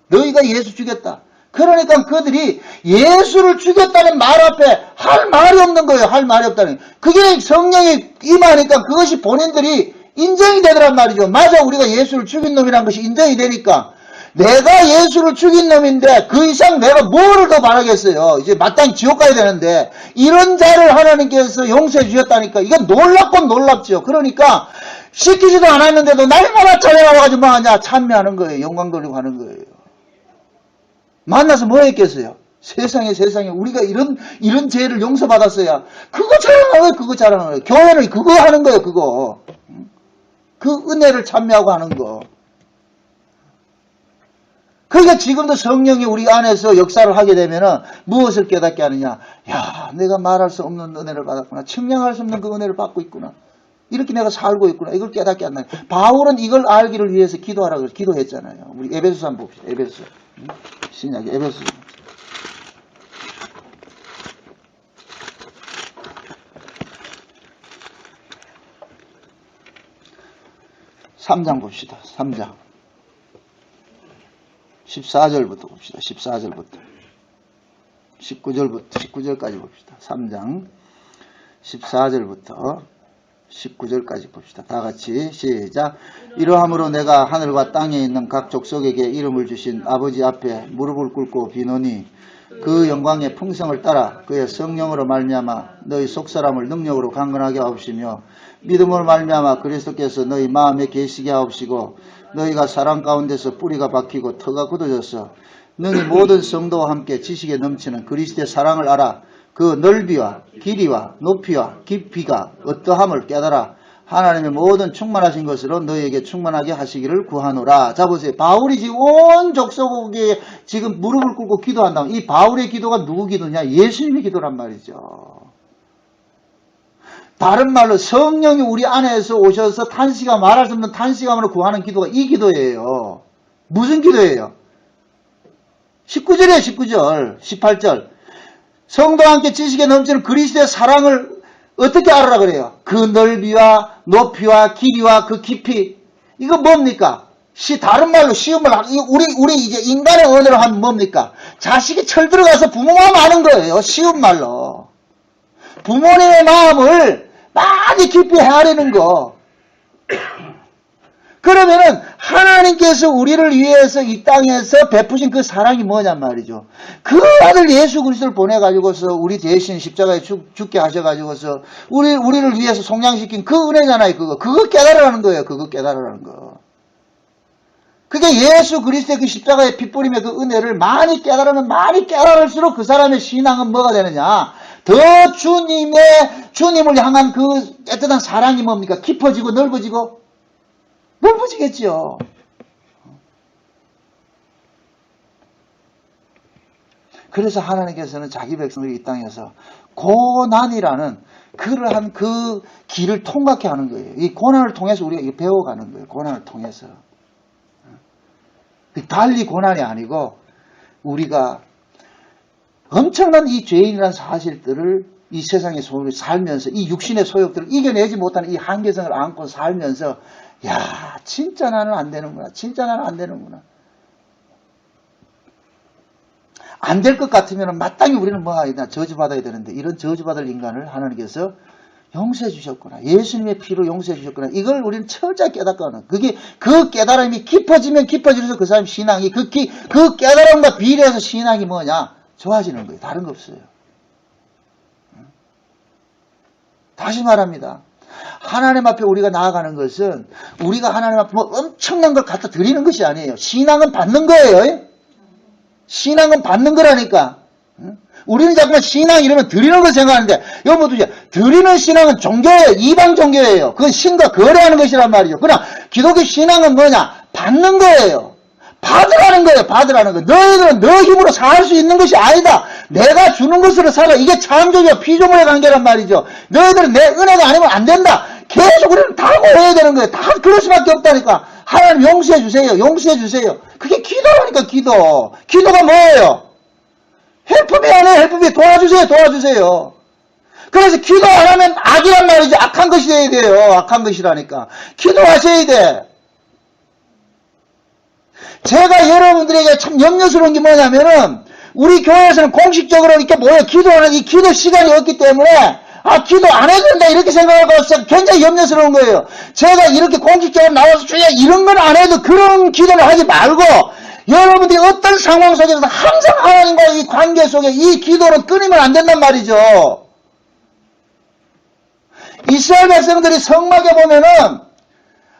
너희가 예수 죽였다. 그러니까 그들이 예수를 죽였다는 말 앞에 할 말이 없는 거예요. 할 말이 없다는 거예요. 그게 성령이 임하니까 그것이 본인들이 인정이 되더란 말이죠. 맞아, 우리가 예수를 죽인 놈이란 것이 인정이 되니까. 내가 예수를 죽인 놈인데 그 이상 내가 뭐를 더 바라겠어요. 이제 마땅히 지옥 가야 되는데 이런 자를 하나님께서 용서해 주셨다니까. 이건 놀랍건 놀랍죠. 그러니까 시키지도 않았는데도 날마다 찾아와가지고 뭐 하냐? 찬미하는 거예요. 영광 돌리고 하는 거예요. 만나서 뭐 했겠어요? 세상에 우리가 이런 죄를 용서받았어야 그거 자랑하는 거예요. 그거 자랑하는 거예요. 교회는 그거 하는 거예요. 그거. 그 은혜를 찬미하고 하는 거. 그러니까 지금도 성령이 우리 안에서 역사를 하게 되면은 무엇을 깨닫게 하느냐? 야, 내가 말할 수 없는 은혜를 받았구나. 측량할 수 없는 그 은혜를 받고 있구나. 이렇게 내가 살고 있구나. 이걸 깨닫게 한다. 바울은 이걸 알기를 위해서 기도하라고 그래서 기도했잖아요. 우리 에베소서 한번 봅시다. 에베소. 신약의 에베소. 3장 봅시다. 3장. 14절부터 봅시다. 14절부터. 19절까지 봅시다. 3장. 14절부터 19절까지 봅시다. 다 같이 시작. 이러함으로 내가 하늘과 땅에 있는 각 족속에게 이름을 주신 아버지 앞에 무릎을 꿇고 비노니 그 영광의 풍성을 따라 그의 성령으로 말미암아 너희 속사람을 능력으로 강건하게 하옵시며 믿음으로 말미암아 그리스도께서 너희 마음에 계시게 하옵시고 너희가 사랑 가운데서 뿌리가 박히고 터가 굳어져서 능히 모든 성도와 함께 지식에 넘치는 그리스도의 사랑을 알아 그 넓이와 길이와 높이와 깊이가 어떠함을 깨달아 하나님의 모든 충만하신 것으로 너희에게 충만하게 하시기를 구하노라. 자 보세요. 바울이 지금 온 족속에게 지금 무릎을 꿇고 기도한다. 이 바울의 기도가 누구 기도냐? 예수님의 기도란 말이죠. 다른 말로 성령이 우리 안에서 오셔서 탄식과 말할 수 없는 탄식함으로 구하는 기도가 이 기도예요. 무슨 기도예요? 19절이에요. 19절 18절 성도와 함께 지식에 넘치는 그리스도의 사랑을 어떻게 알아라 그래요? 그 넓이와 높이와 길이와 그 깊이. 이거 뭡니까? 다른 말로 쉬운 말로 우리 이제 인간의 언어로 하면 뭡니까? 자식이 철 들어가서 부모 마음 아는 거예요. 쉬운 말로. 부모님의 마음을 많이 깊이 헤아리는 거. 그러면은 하나님께서 우리를 위해서 이 땅에서 베푸신 그 사랑이 뭐냔 말이죠. 그 아들 예수 그리스도를 보내가지고서 우리 대신 십자가에 죽게 하셔가지고서 우리를 위해서 속량시킨 그 은혜잖아요. 그거 깨달으라는 거예요. 그거 깨달으라는 거. 그게 예수 그리스도의 그 십자가의 피 뿌림의 그 은혜를 많이 깨달으면 많이 깨달을수록 그 사람의 신앙은 뭐가 되느냐. 더 주님을 향한 그 애틋한 사랑이 뭡니까? 깊어지고 넓어지고 넓어지겠죠. 그래서 하나님께서는 자기 백성들이 이 땅에서 고난이라는 그러한 그 길을 통과케 하는 거예요. 이 고난을 통해서 우리가 배워가는 거예요. 고난을 통해서. 달리 고난이 아니고 우리가 엄청난 이 죄인이라는 사실들을 이 세상에 살면서 이 육신의 소욕들을 이겨내지 못하는 이 한계성을 안고 살면서 야, 진짜 나는 안 되는구나. 진짜 나는 안 되는구나. 안 될 것 같으면 마땅히 우리는 뭐가 있나 저주받아야 되는데 이런 저주받을 인간을 하나님께서 용서해 주셨구나. 예수님의 피로 용서해 주셨구나. 이걸 우리는 철저히 깨닫거든. 그게 그 깨달음이 깊어지면 깊어질수록 그 사람 신앙이 그 깨달음과 비례해서 신앙이 뭐냐? 좋아지는 거예요. 다른 거 없어요. 다시 말합니다. 하나님 앞에 우리가 나아가는 것은 우리가 하나님 앞에 뭐 엄청난 걸 갖다 드리는 것이 아니에요. 신앙은 받는 거예요. 신앙은 받는 거라니까. 우리는 자꾸만 신앙 이러면 드리는 걸 생각하는데 여러분 드리는 신앙은 종교예요. 이방 종교예요. 그건 신과 거래하는 것이란 말이죠. 그러나 기독교 신앙은 뭐냐? 받는 거예요. 받으라는 거예요. 받으라는 거. 너희들은 너 힘으로 살 수 있는 것이 아니다. 내가 주는 것으로 살아. 이게 창조주와 피조물의 관계란 말이죠. 너희들은 내 은혜가 아니면 안 된다. 계속 우리는 다 고해야 되는 거예요. 다 그럴 수밖에 없다니까. 하나님 용서해 주세요. 용서해 주세요. 그게 기도라니까 기도. 기도가 뭐예요? 헬프비 아니에요. 헬프비 도와주세요. 도와주세요. 그래서 기도 안 하면 악이란 말이죠. 악한 것이 돼야 돼요. 악한 것이라니까. 기도하셔야 돼. 제가 여러분들에게 참 염려스러운 게 뭐냐면은 우리 교회에서는 공식적으로 이렇게 모여 기도하는 이 기도 시간이 없기 때문에 기도 안 해도 된다 이렇게 생각하고 굉장히 염려스러운 거예요. 제가 이렇게 공식적으로 나와서 주야 이런 건 안 해도 그런 기도를 하지 말고 여러분들이 어떤 상황 속에서 항상 하나님과의 이 관계 속에 이 기도를 끊이면 안 된단 말이죠. 이스라엘 백성들이 성막에 보면은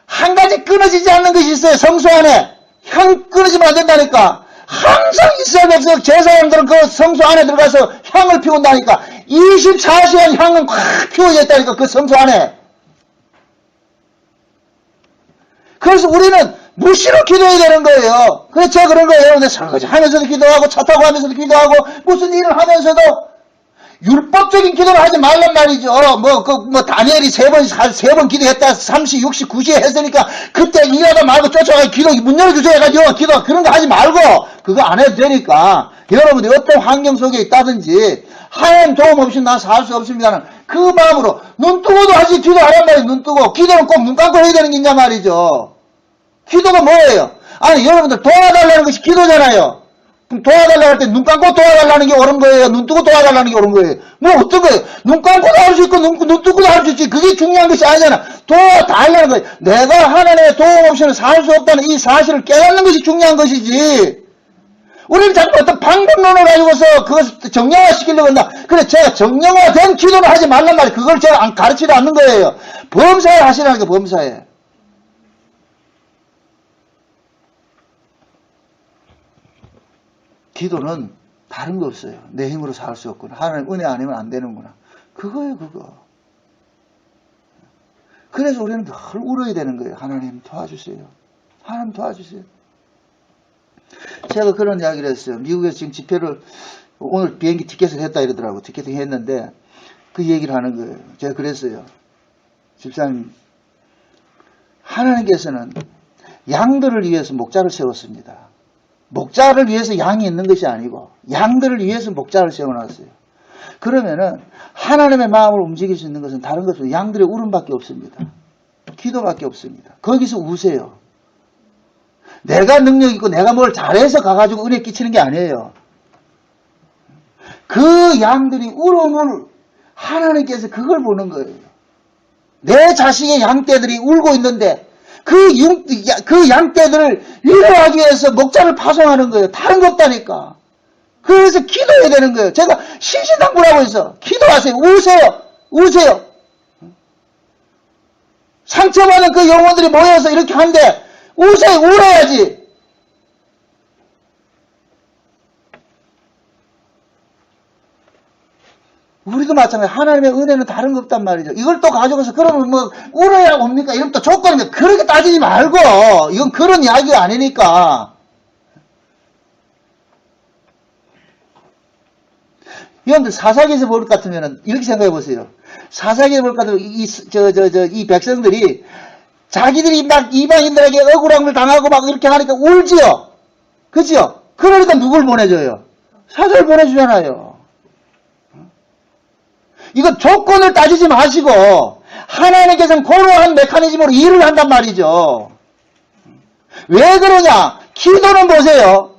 한 가지 끊어지지 않는 것이 있어요. 성소 안에. 향 끊어지면 안 된다니까. 항상 이스라엘 백성 제사장들은 그 성소 안에 들어가서 향을 피운다니까. 24시간 향은 꽉 피워져 있다니까. 그 성소 안에. 그래서 우리는 무시로 기도해야 되는 거예요. 그래서 제가 그런 거예요. 근데 설거지 하면서도 기도하고 차 타고 하면서도 기도하고 무슨 일을 하면서도 율법적인 기도를 하지 말란 말이죠. 다니엘이 세 번 기도했다. 30, 60, 90에 했으니까 그때 일하다 말고 쫓아가 기도 문 열어주세요 해가지고 기도 그런 거 하지 말고 그거 안 해도 되니까 여러분들이 어떤 환경 속에 있다든지 하나님 도움 없이 난 살 수 없습니다는 그 마음으로 눈 뜨고도 하지 기도하란 말이에요. 눈 뜨고 기도는 꼭 눈 감고 해야 되는 게 있냐 말이죠. 기도가 뭐예요? 아니 여러분들 도와달라는 것이 기도잖아요. 그럼 도와달라고 할 때 눈 감고 도와달라는 게 옳은 거예요? 눈 뜨고 도와달라는 게 옳은 거예요? 뭐 어떤 거예요? 눈 감고도 할 수 있고 눈 뜨고도 할 수 있지. 그게 중요한 것이 아니잖아. 도와달라는 거예요. 내가 하나님의 도움 없이는 살 수 없다는 이 사실을 깨닫는 것이 중요한 것이지. 우리는 자꾸 어떤 방법론을 가지고서 그것을 정량화시키려고 한다. 그래, 제가 정량화된 기도를 하지 말란 말이에요. 그걸 제가 가르치지 않는 거예요. 범사에 하시라는 게 범사에. 기도는 다른 거 없어요. 내 힘으로 살 수 없구나. 하나님 은혜 아니면 안 되는구나. 그거예요, 그거. 그래서 우리는 늘 울어야 되는 거예요. 하나님 도와주세요. 하나님 도와주세요. 제가 그런 이야기를 했어요. 미국에서 지금 집회를 오늘 비행기 티켓을 했다 이러더라고. 티켓을 했는데 그 얘기를 하는 거예요. 제가 그랬어요. 집사님, 하나님께서는 양들을 위해서 목자를 세웠습니다. 목자를 위해서 양이 있는 것이 아니고 양들을 위해서 목자를 세워놨어요. 그러면은 하나님의 마음을 움직일 수 있는 것은 다른 것은 양들의 울음밖에 없습니다. 기도밖에 없습니다. 거기서 우세요. 내가 능력 있고 내가 뭘 잘해서 가가지고 은혜 끼치는 게 아니에요. 그 양들이 울음을 하나님께서 그걸 보는 거예요. 내 자식의 양떼들이 울고 있는데 그 양떼들을 위로하기 위해서 목자를 파송하는 거예요. 다른 거 없다니까. 그래서 기도해야 되는 거예요. 제가 신신당부라고 해서 기도하세요. 우세요. 우세요. 상처받은 그 영혼들이 모여서 이렇게 한데 우세요. 울어야지. 우리도 마찬가지. 하나님의 은혜는 다른 거 없단 말이죠. 이걸 또 가져가서 그러면 뭐 울어야 옵니까? 이러면 또 조건이니까 그렇게 따지지 말고 이건 그런 이야기가 아니니까. 여러분들 사사기에서 볼 것 같으면 이렇게 생각해 보세요. 사사기에서 볼 것 같으면 이 백성들이 자기들이 막 이방인들에게 억울함을 당하고 막 이렇게 하니까 울지요. 그죠? 그러니까 누굴 보내줘요? 사사를 보내주잖아요. 이거 조건을 따지지 마시고 하나님께서는 그러한 메커니즘으로 일을 한단 말이죠. 왜 그러냐? 기도는 보세요.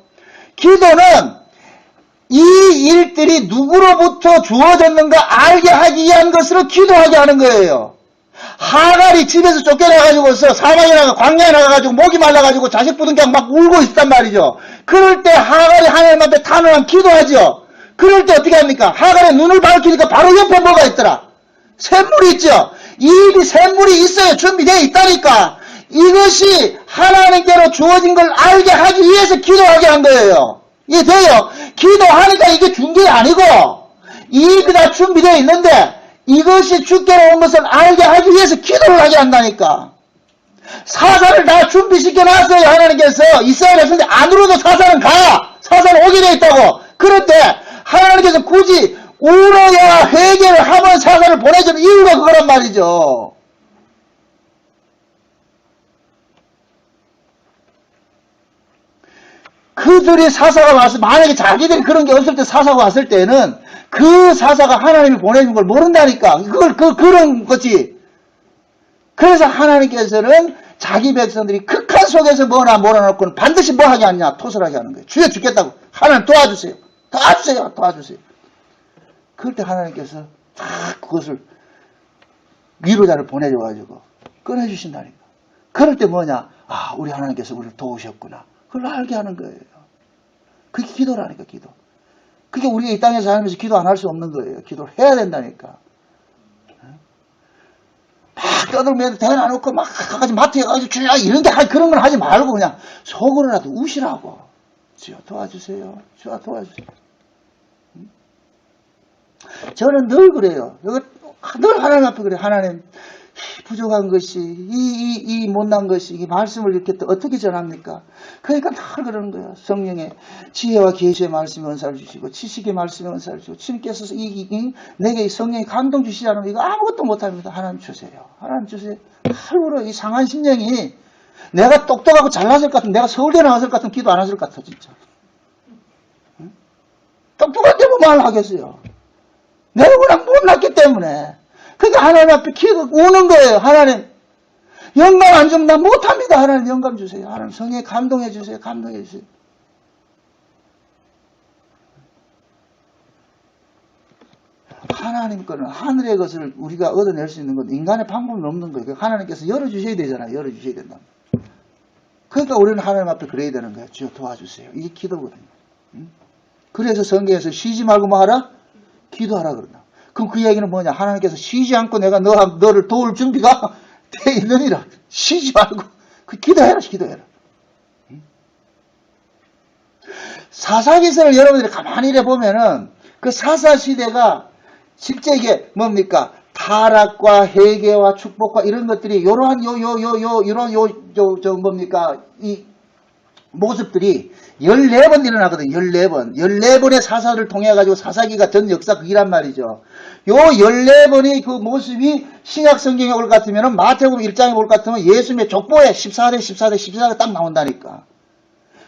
기도는 이 일들이 누구로부터 주어졌는가 알게 하기 위한 것으로 기도하게 하는 거예요. 하갈이 집에서 쫓겨나가지고서 사막에 나가 광야에 나가가지고 목이 말라가지고 자식 부둥켜 막 울고 있단 말이죠. 그럴 때 하갈이 하나님 앞에 탄원하면 기도하죠. 그럴 때 어떻게 합니까? 하갈의 눈을 밝히니까 바로 옆에 뭐가 있더라? 샘물이 있죠. 이 입이 샘물이 있어요. 준비되어 있다니까. 이것이 하나님께로 주어진 걸 알게 하기 위해서 기도하게 한 거예요. 이게 돼요? 기도하니까 이게 준 게 아니고 이 입이 다 준비되어 있는데 이것이 주께로 온 것을 알게 하기 위해서 기도를 하게 한다니까. 사사를 다 준비시켜 놨어요. 하나님께서 이스라엘 백성들 안으로도 사사는 가. 사사는 오게 되어 있다고. 그런데 하나님께서 굳이 울어야 회개를 하면 사사를 보내주는 이유가 그거란 말이죠. 그들이 사사가 왔을 만약에 자기들이 그런 게 없을 때 사사가 왔을 때는 그 사사가 하나님이 보내준 걸 모른다니까. 그런 거지. 그래서 하나님께서는 자기 백성들이 극한 속에서 뭐나 몰아넣고는 반드시 뭐 하게 하냐? 토설하게 하는 거예요. 주여 죽겠다고. 하나님 도와주세요. 도와주세요. 도와주세요. 그럴 때 하나님께서 다 그것을 위로자를 보내줘가지고 꺼내주신다니까. 그럴 때 뭐냐? 아, 우리 하나님께서 우리를 도우셨구나. 그걸 알게 하는 거예요. 그게 기도라니까, 기도. 그게 우리가 이 땅에서 살면서 기도 안 할 수 없는 거예요. 기도를 해야 된다니까. 막 떠들면 대놔놓고 막 가가지고 마트에 가가지고 주야 이런 게 그런 건 하지 말고 그냥 속으로라도 우시라고. 주여 도와주세요. 주여 도와주세요. 저는 늘 그래요. 늘 하나님 앞에 그래요. 하나님, 부족한 것이, 이 못난 것이, 이 말씀을 이렇게 또 어떻게 전합니까? 그러니까 늘 그러는 거예요. 성령의 지혜와 계시의 말씀에 은사를 주시고, 지식의 말씀에 은사를 주시고, 주님께서 내게 이 성령의 감동 주시지 않으면 이거 아무것도 못합니다. 하나님 주세요. 하나님 주세요. 할로로 이 상한 심령이 내가 똑똑하고 잘났을 것 같은, 내가 서울대 나왔을 것 같은 기도 안 했을 것 같아, 진짜. 응? 똑똑한데 뭐 말을 하겠어요. 내가 그냥 못났기 때문에. 그러니까 하나님 앞에 우는 거예요. 하나님 영감 안 주면 나 못합니다. 하나님 영감 주세요. 하나님 성령에 감동해 주세요. 감동해 주세요. 하나님 거는 하늘의 것을 우리가 얻어낼 수 있는 건 인간의 방법은 없는 거예요. 하나님께서 열어주셔야 되잖아요. 열어주셔야 된다. 그러니까 우리는 하나님 앞에 그래야 되는 거예요. 주여 도와주세요. 이게 기도거든요. 그래서 성경에서 쉬지 말고 뭐 하라? 기도하라 그러나. 그럼 그 얘기는 뭐냐? 하나님께서 쉬지 않고 내가 너를 도울 준비가 돼 있느니라. 쉬지 말고 기도해라, 기도해라. 사사기서를 여러분들이 가만히 이래 보면은 그 사사시대가 실제 이게 뭡니까? 타락과 회개와 축복과 이런 것들이 이러한 뭡니까? 이 모습들이 14번 일어나거든. 14번. 14번의 사사를 통해 가지고 사사기가 전 역사 그기란 말이죠. 요 14번의 그 모습이 신약 성경에 올 것 같으면 마태복음 1장에 올 것 같으면 예수님의 족보에 14대 딱 나온다니까.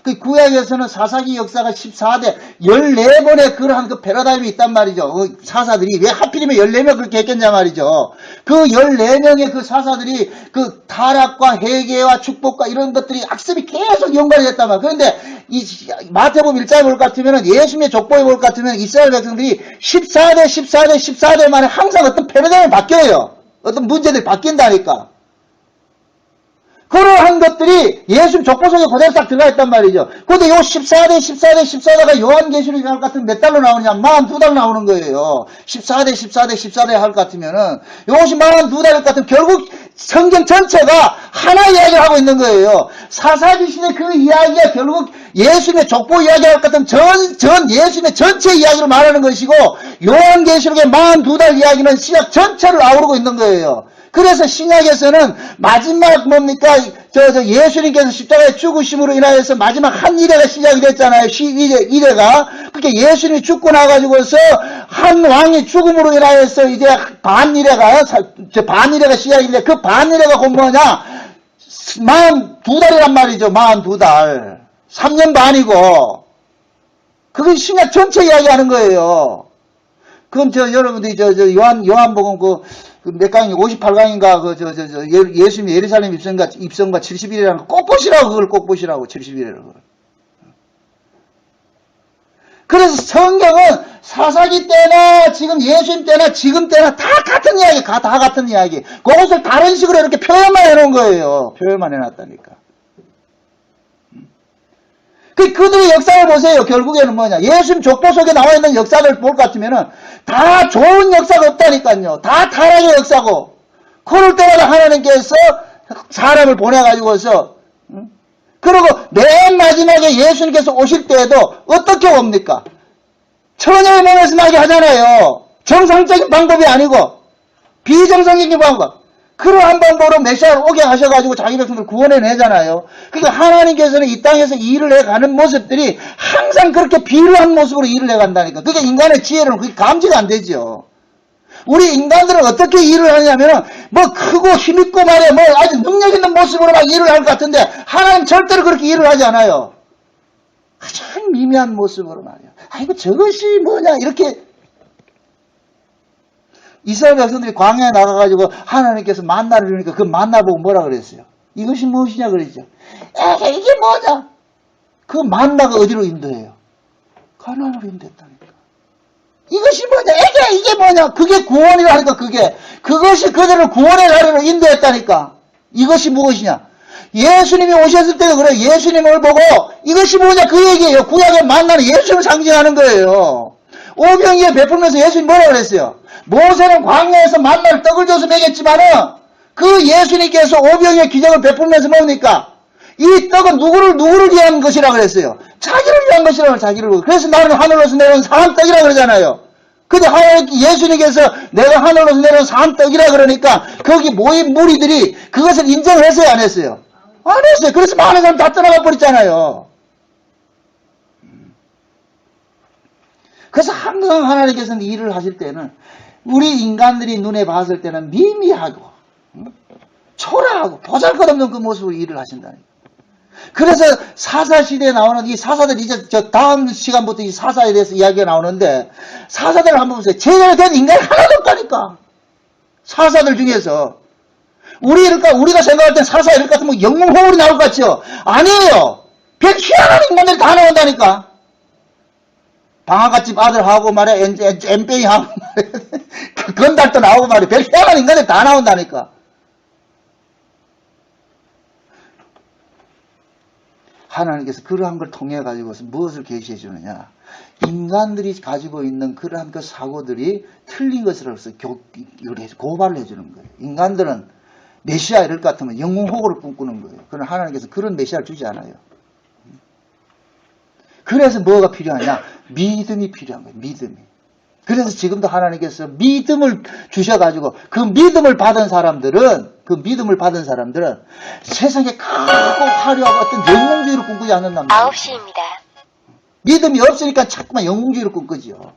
그 구약에서는 사사기 역사가 14대 14번의 그러한 그 패러다임이 있단 말이죠. 그 사사들이 왜 하필이면 14명 그렇게 했겠냐 말이죠. 그 14명의 그 사사들이 그 타락과 회개와 축복과 이런 것들이 악습이 계속 연관이 됐단 말이에요. 그런데 이 마태복음 1장에 올 것 같으면 예수님의 족보에 올 것 같으면 이스라엘 백성들이 14대 만에 항상 어떤 패러다임이 바뀌어요. 어떤 문제들이 바뀐다니까. 그러한 것들이 예수님 족보 속에 그대로 딱 들어가 있단 말이죠. 그런데 요 14가 요한계시록 할 것 같으면 몇 달로 나오느냐? 42달 나오는 거예요. 14대 할 것 같으면은, 요것이 42달일 것 같으면 결국 성경 전체가 하나 이야기를 하고 있는 거예요. 사사기 시대 그 이야기가 결국 예수님의 족보 이야기할 것 같으면 예수님의 전체 이야기를 말하는 것이고, 요한계시록의 42달 이야기는 신약 전체를 아우르고 있는 거예요. 그래서 신약에서는 마지막 뭡니까? 예수님께서 십자가에 죽으심으로 인하여서 마지막 한 이래가 시작이 됐잖아요. 이래가. 그렇게 예수님이 죽고 나가지고서 한 왕이 죽음으로 인하여서 이제 반이래가 시작인데 그 반이래가 곧 뭐냐? 42달이란 말이죠. 42달. 3년 반이고. 그건 신약 전체 이야기하는 거예요. 그건 여러분들이 요한복음 몇 강이 58강인가 예수님 예루살렘 입성과 70일이라는 거 꼭 보시라고. 그걸 꼭 보시라고. 70일이라고. 그래서 성경은 사사기 때나 지금 예수님 때나 지금 때나 다 같은 이야기. 다 같은 이야기. 그것을 다른 식으로 이렇게 표현만 해놓은 거예요. 표현만 해놨다니까. 그들의 역사를 보세요. 결국에는 뭐냐. 예수님 족보 속에 나와 있는 역사를 볼 것 같으면은 다 좋은 역사가 없다니까요. 다 타락의 역사고. 그럴 때마다 하나님께서 사람을 보내가지고서 그리고 맨 마지막에 예수님께서 오실 때에도 어떻게 옵니까? 처녀의 몸에서 나게 하잖아요. 정상적인 방법이 아니고 비정상적인 방법. 그러한 방법으로 메시아를 오게 하셔가지고 자기 백성들 구원해내잖아요. 그러니까 하나님께서는 이 땅에서 일을 해가는 모습들이 항상 그렇게 비루한 모습으로 일을 해간다니까. 그게 인간의 지혜로는 그게 감지가 안 되죠. 우리 인간들은 어떻게 일을 하냐면은 뭐 크고 힘있고 말이야 뭐 아주 능력 있는 모습으로 막 일을 할 것 같은데 하나님 절대로 그렇게 일을 하지 않아요. 가장 미미한 모습으로 말이야. 아이고 저것이 뭐냐 이렇게. 이스라엘 백성들이 광야에 나가가지고 하나님께서 만나를 주니까 그 만나 보고 뭐라 그랬어요? 이것이 무엇이냐 그랬죠. 이게 뭐냐? 그 만나가 어디로 인도해요? 가나안으로 인도했다니까. 이것이 뭐냐? 이게 뭐냐? 그게 구원이라니까 그것이 그들을 구원의 자리로 인도했다니까. 이것이 무엇이냐? 예수님이 오셨을 때도 그래요. 예수님을 보고 이것이 뭐냐 그 얘기예요. 구약의 만나는 예수님을 상징하는 거예요. 오병이에 베풀면서 예수님 뭐라 그랬어요? 모세는 광야에서 만날 떡을 줘서 먹였지만은 그 예수님께서 오병이의 기적을 베풀면서 뭡니까? 이 떡은 누구를 위한 것이라 그랬어요? 자기를 위한 것이라고 자기를. 그래서 나는 하늘로서 내려온 사암떡이라 그러잖아요. 근데 예수님께서 내가 하늘로서 내려온 사암떡이라 그러니까 거기 모인 무리들이 그것을 인정을 했어요 안 했어요? 안 했어요. 그래서 많은 사람 다 떠나가 버렸잖아요. 그래서 항상 하나님께서는 일을 하실 때는 우리 인간들이 눈에 봤을 때는 미미하고 초라하고 보잘것없는 그 모습으로 일을 하신다니까. 그래서 사사시대에 나오는 이 사사들 이제 저 다음 시간부터 이 사사에 대해서 이야기가 나오는데 사사들을 한번 보세요. 제대로 된 인간이 하나도 없다니까. 사사들 중에서 우리가 생각할 땐 사사 이럴 것 같으면 영웅호울이 나올 것 같죠? 아니에요. 별 희한한 인간들이 다 나온다니까. 방아갓집 아들하고 말이야, 엠페이하고 말이야, 건달도 나오고 말이야, 별 희한한 인간들이 다 나온다니까. 하나님께서 그러한 걸 통해 가지고서 무엇을 계시해 주느냐. 인간들이 가지고 있는 그러한 그 사고들이 틀린 것으로서 고발을 해 주는 거예요. 인간들은 메시아 이럴 것 같으면 영웅 호구를 꿈꾸는 거예요. 그러나 하나님께서 그런 메시아를 주지 않아요. 그래서 뭐가 필요하냐? 믿음이 필요한 거예요. 믿음이. 그래서 지금도 하나님께서 믿음을 주셔가지고 그 믿음을 받은 사람들은 세상에 크고 화려하고 어떤 영웅주의를 꿈꾸지 않는단 말이에요. 9시입니다. 믿음이 없으니까 자꾸만 영웅주의를 꿈꾸지요.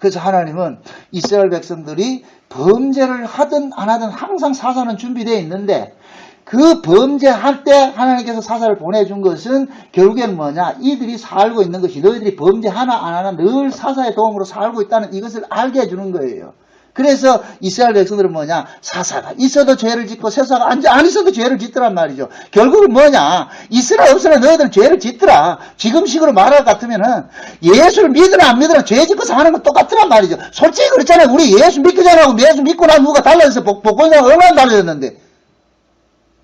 그래서 하나님은 이스라엘 백성들이 범죄를 하든 안 하든 항상 사사는 준비되어 있는데 그 범죄할 때 하나님께서 사사를 보내준 것은 결국에는 뭐냐? 이들이 살고 있는 것이 너희들이 범죄 하나 안 하나 늘 사사의 도움으로 살고 있다는 이것을 알게 해주는 거예요. 그래서 이스라엘 백성들은 뭐냐? 사사가 있어도 죄를 짓고 사사가 안 있어도 죄를 짓더란 말이죠. 결국은 뭐냐? 있으나 없으나 너희들은 죄를 짓더라. 지금식으로 말할 것 같으면은 예수를 믿으나 안 믿으나 죄 짓고 사는 건 똑같더란 말이죠. 솔직히 그렇잖아요. 우리 예수 믿기 전하고 예수 믿고 나서 누가 달라져서 복권상 얼마나 달라졌는데.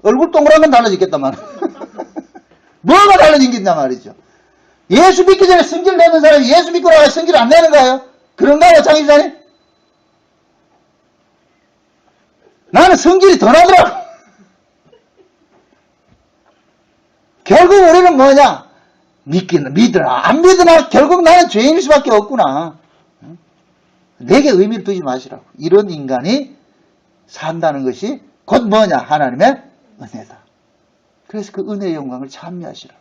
얼굴 동그란 건 달라지겠다만. 뭐가 달라진 게 있단 말이죠. 예수 믿기 전에 성질 내는 사람이 예수 믿고 나서 성질 안 내는 거예요? 그런가요, 장입사님? 나는 성질이 더 나더라고. 결국 우리는 뭐냐? 믿으나, 안 믿으나, 결국 나는 죄인일 수밖에 없구나. 내게 의미를 두지 마시라고. 이런 인간이 산다는 것이 곧 뭐냐? 하나님의 은혜다. 그래서 그 은혜의 영광을 찬미하시라.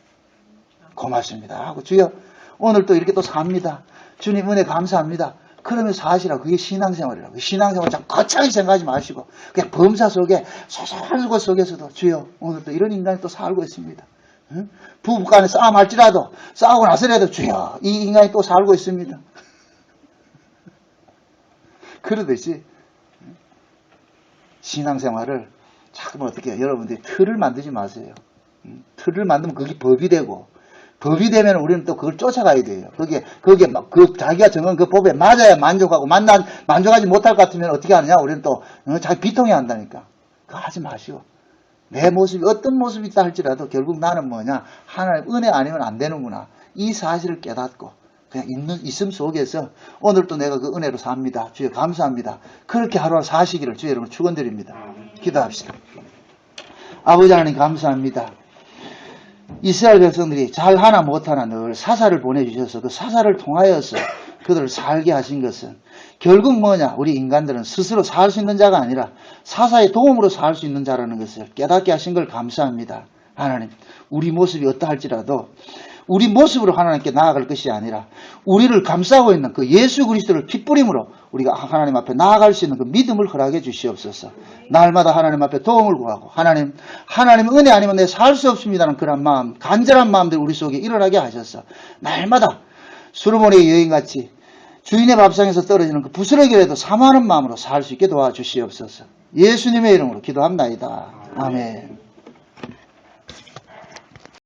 고맙습니다 하고 주여 오늘 또 이렇게 또 삽니다. 주님 은혜 감사합니다. 그러면서 하시라. 그게 신앙생활이라고. 신앙생활 참 거창하게 생각하지 마시고 그냥 범사 속에 소소한 것 속에서도 주여 오늘 또 이런 인간이 또 살고 있습니다. 응? 부부간에 싸움할지라도 싸우고 나서라도 주여 이 인간이 또 살고 있습니다. 그러듯이 신앙생활을 자꾸 어떻게 해요? 여러분들이 틀을 만들지 마세요. 틀을 만들면 그게 법이 되고 법이 되면 우리는 또 그걸 쫓아가야 돼요. 그게 막 자기가 정한 그 법에 맞아야 만족하고 만족하지 못할 것 같으면 어떻게 하느냐? 우리는 또 자기 비통해 한다니까. 그거 하지 마시고 내 모습이 어떤 모습이 있다 할지라도 결국 나는 뭐냐? 하나님 은혜 아니면 안 되는구나. 이 사실을 깨닫고 그냥 있음 속에서 오늘 또 내가 그 은혜로 삽니다. 주여 감사합니다. 그렇게 하루하루 사시기를 주여 여러분 축원드립니다. 기도합시다. 아버지 하나님 감사합니다. 이스라엘 백성들이 잘하나 못하나 늘 사사를 보내주셔서 그 사사를 통하여서 그들을 살게 하신 것은 결국 뭐냐? 우리 인간들은 스스로 살 수 있는 자가 아니라 사사의 도움으로 살 수 있는 자라는 것을 깨닫게 하신 걸 감사합니다. 하나님 우리 모습이 어떠할지라도 우리 모습으로 하나님께 나아갈 것이 아니라 우리를 감싸고 있는 그 예수 그리스도를 핏부림으로 우리가 하나님 앞에 나아갈 수 있는 그 믿음을 허락해 주시옵소서. 날마다 하나님 앞에 도움을 구하고 하나님 은혜 아니면 내 살 수 없습니다는 그런 마음, 간절한 마음들 우리 속에 일어나게 하셔서 날마다 솔로몬의 여인같이 주인의 밥상에서 떨어지는 그 부스러기라도 사모하는 마음으로 살 수 있게 도와주시옵소서. 예수님의 이름으로 기도합나이다. 아멘.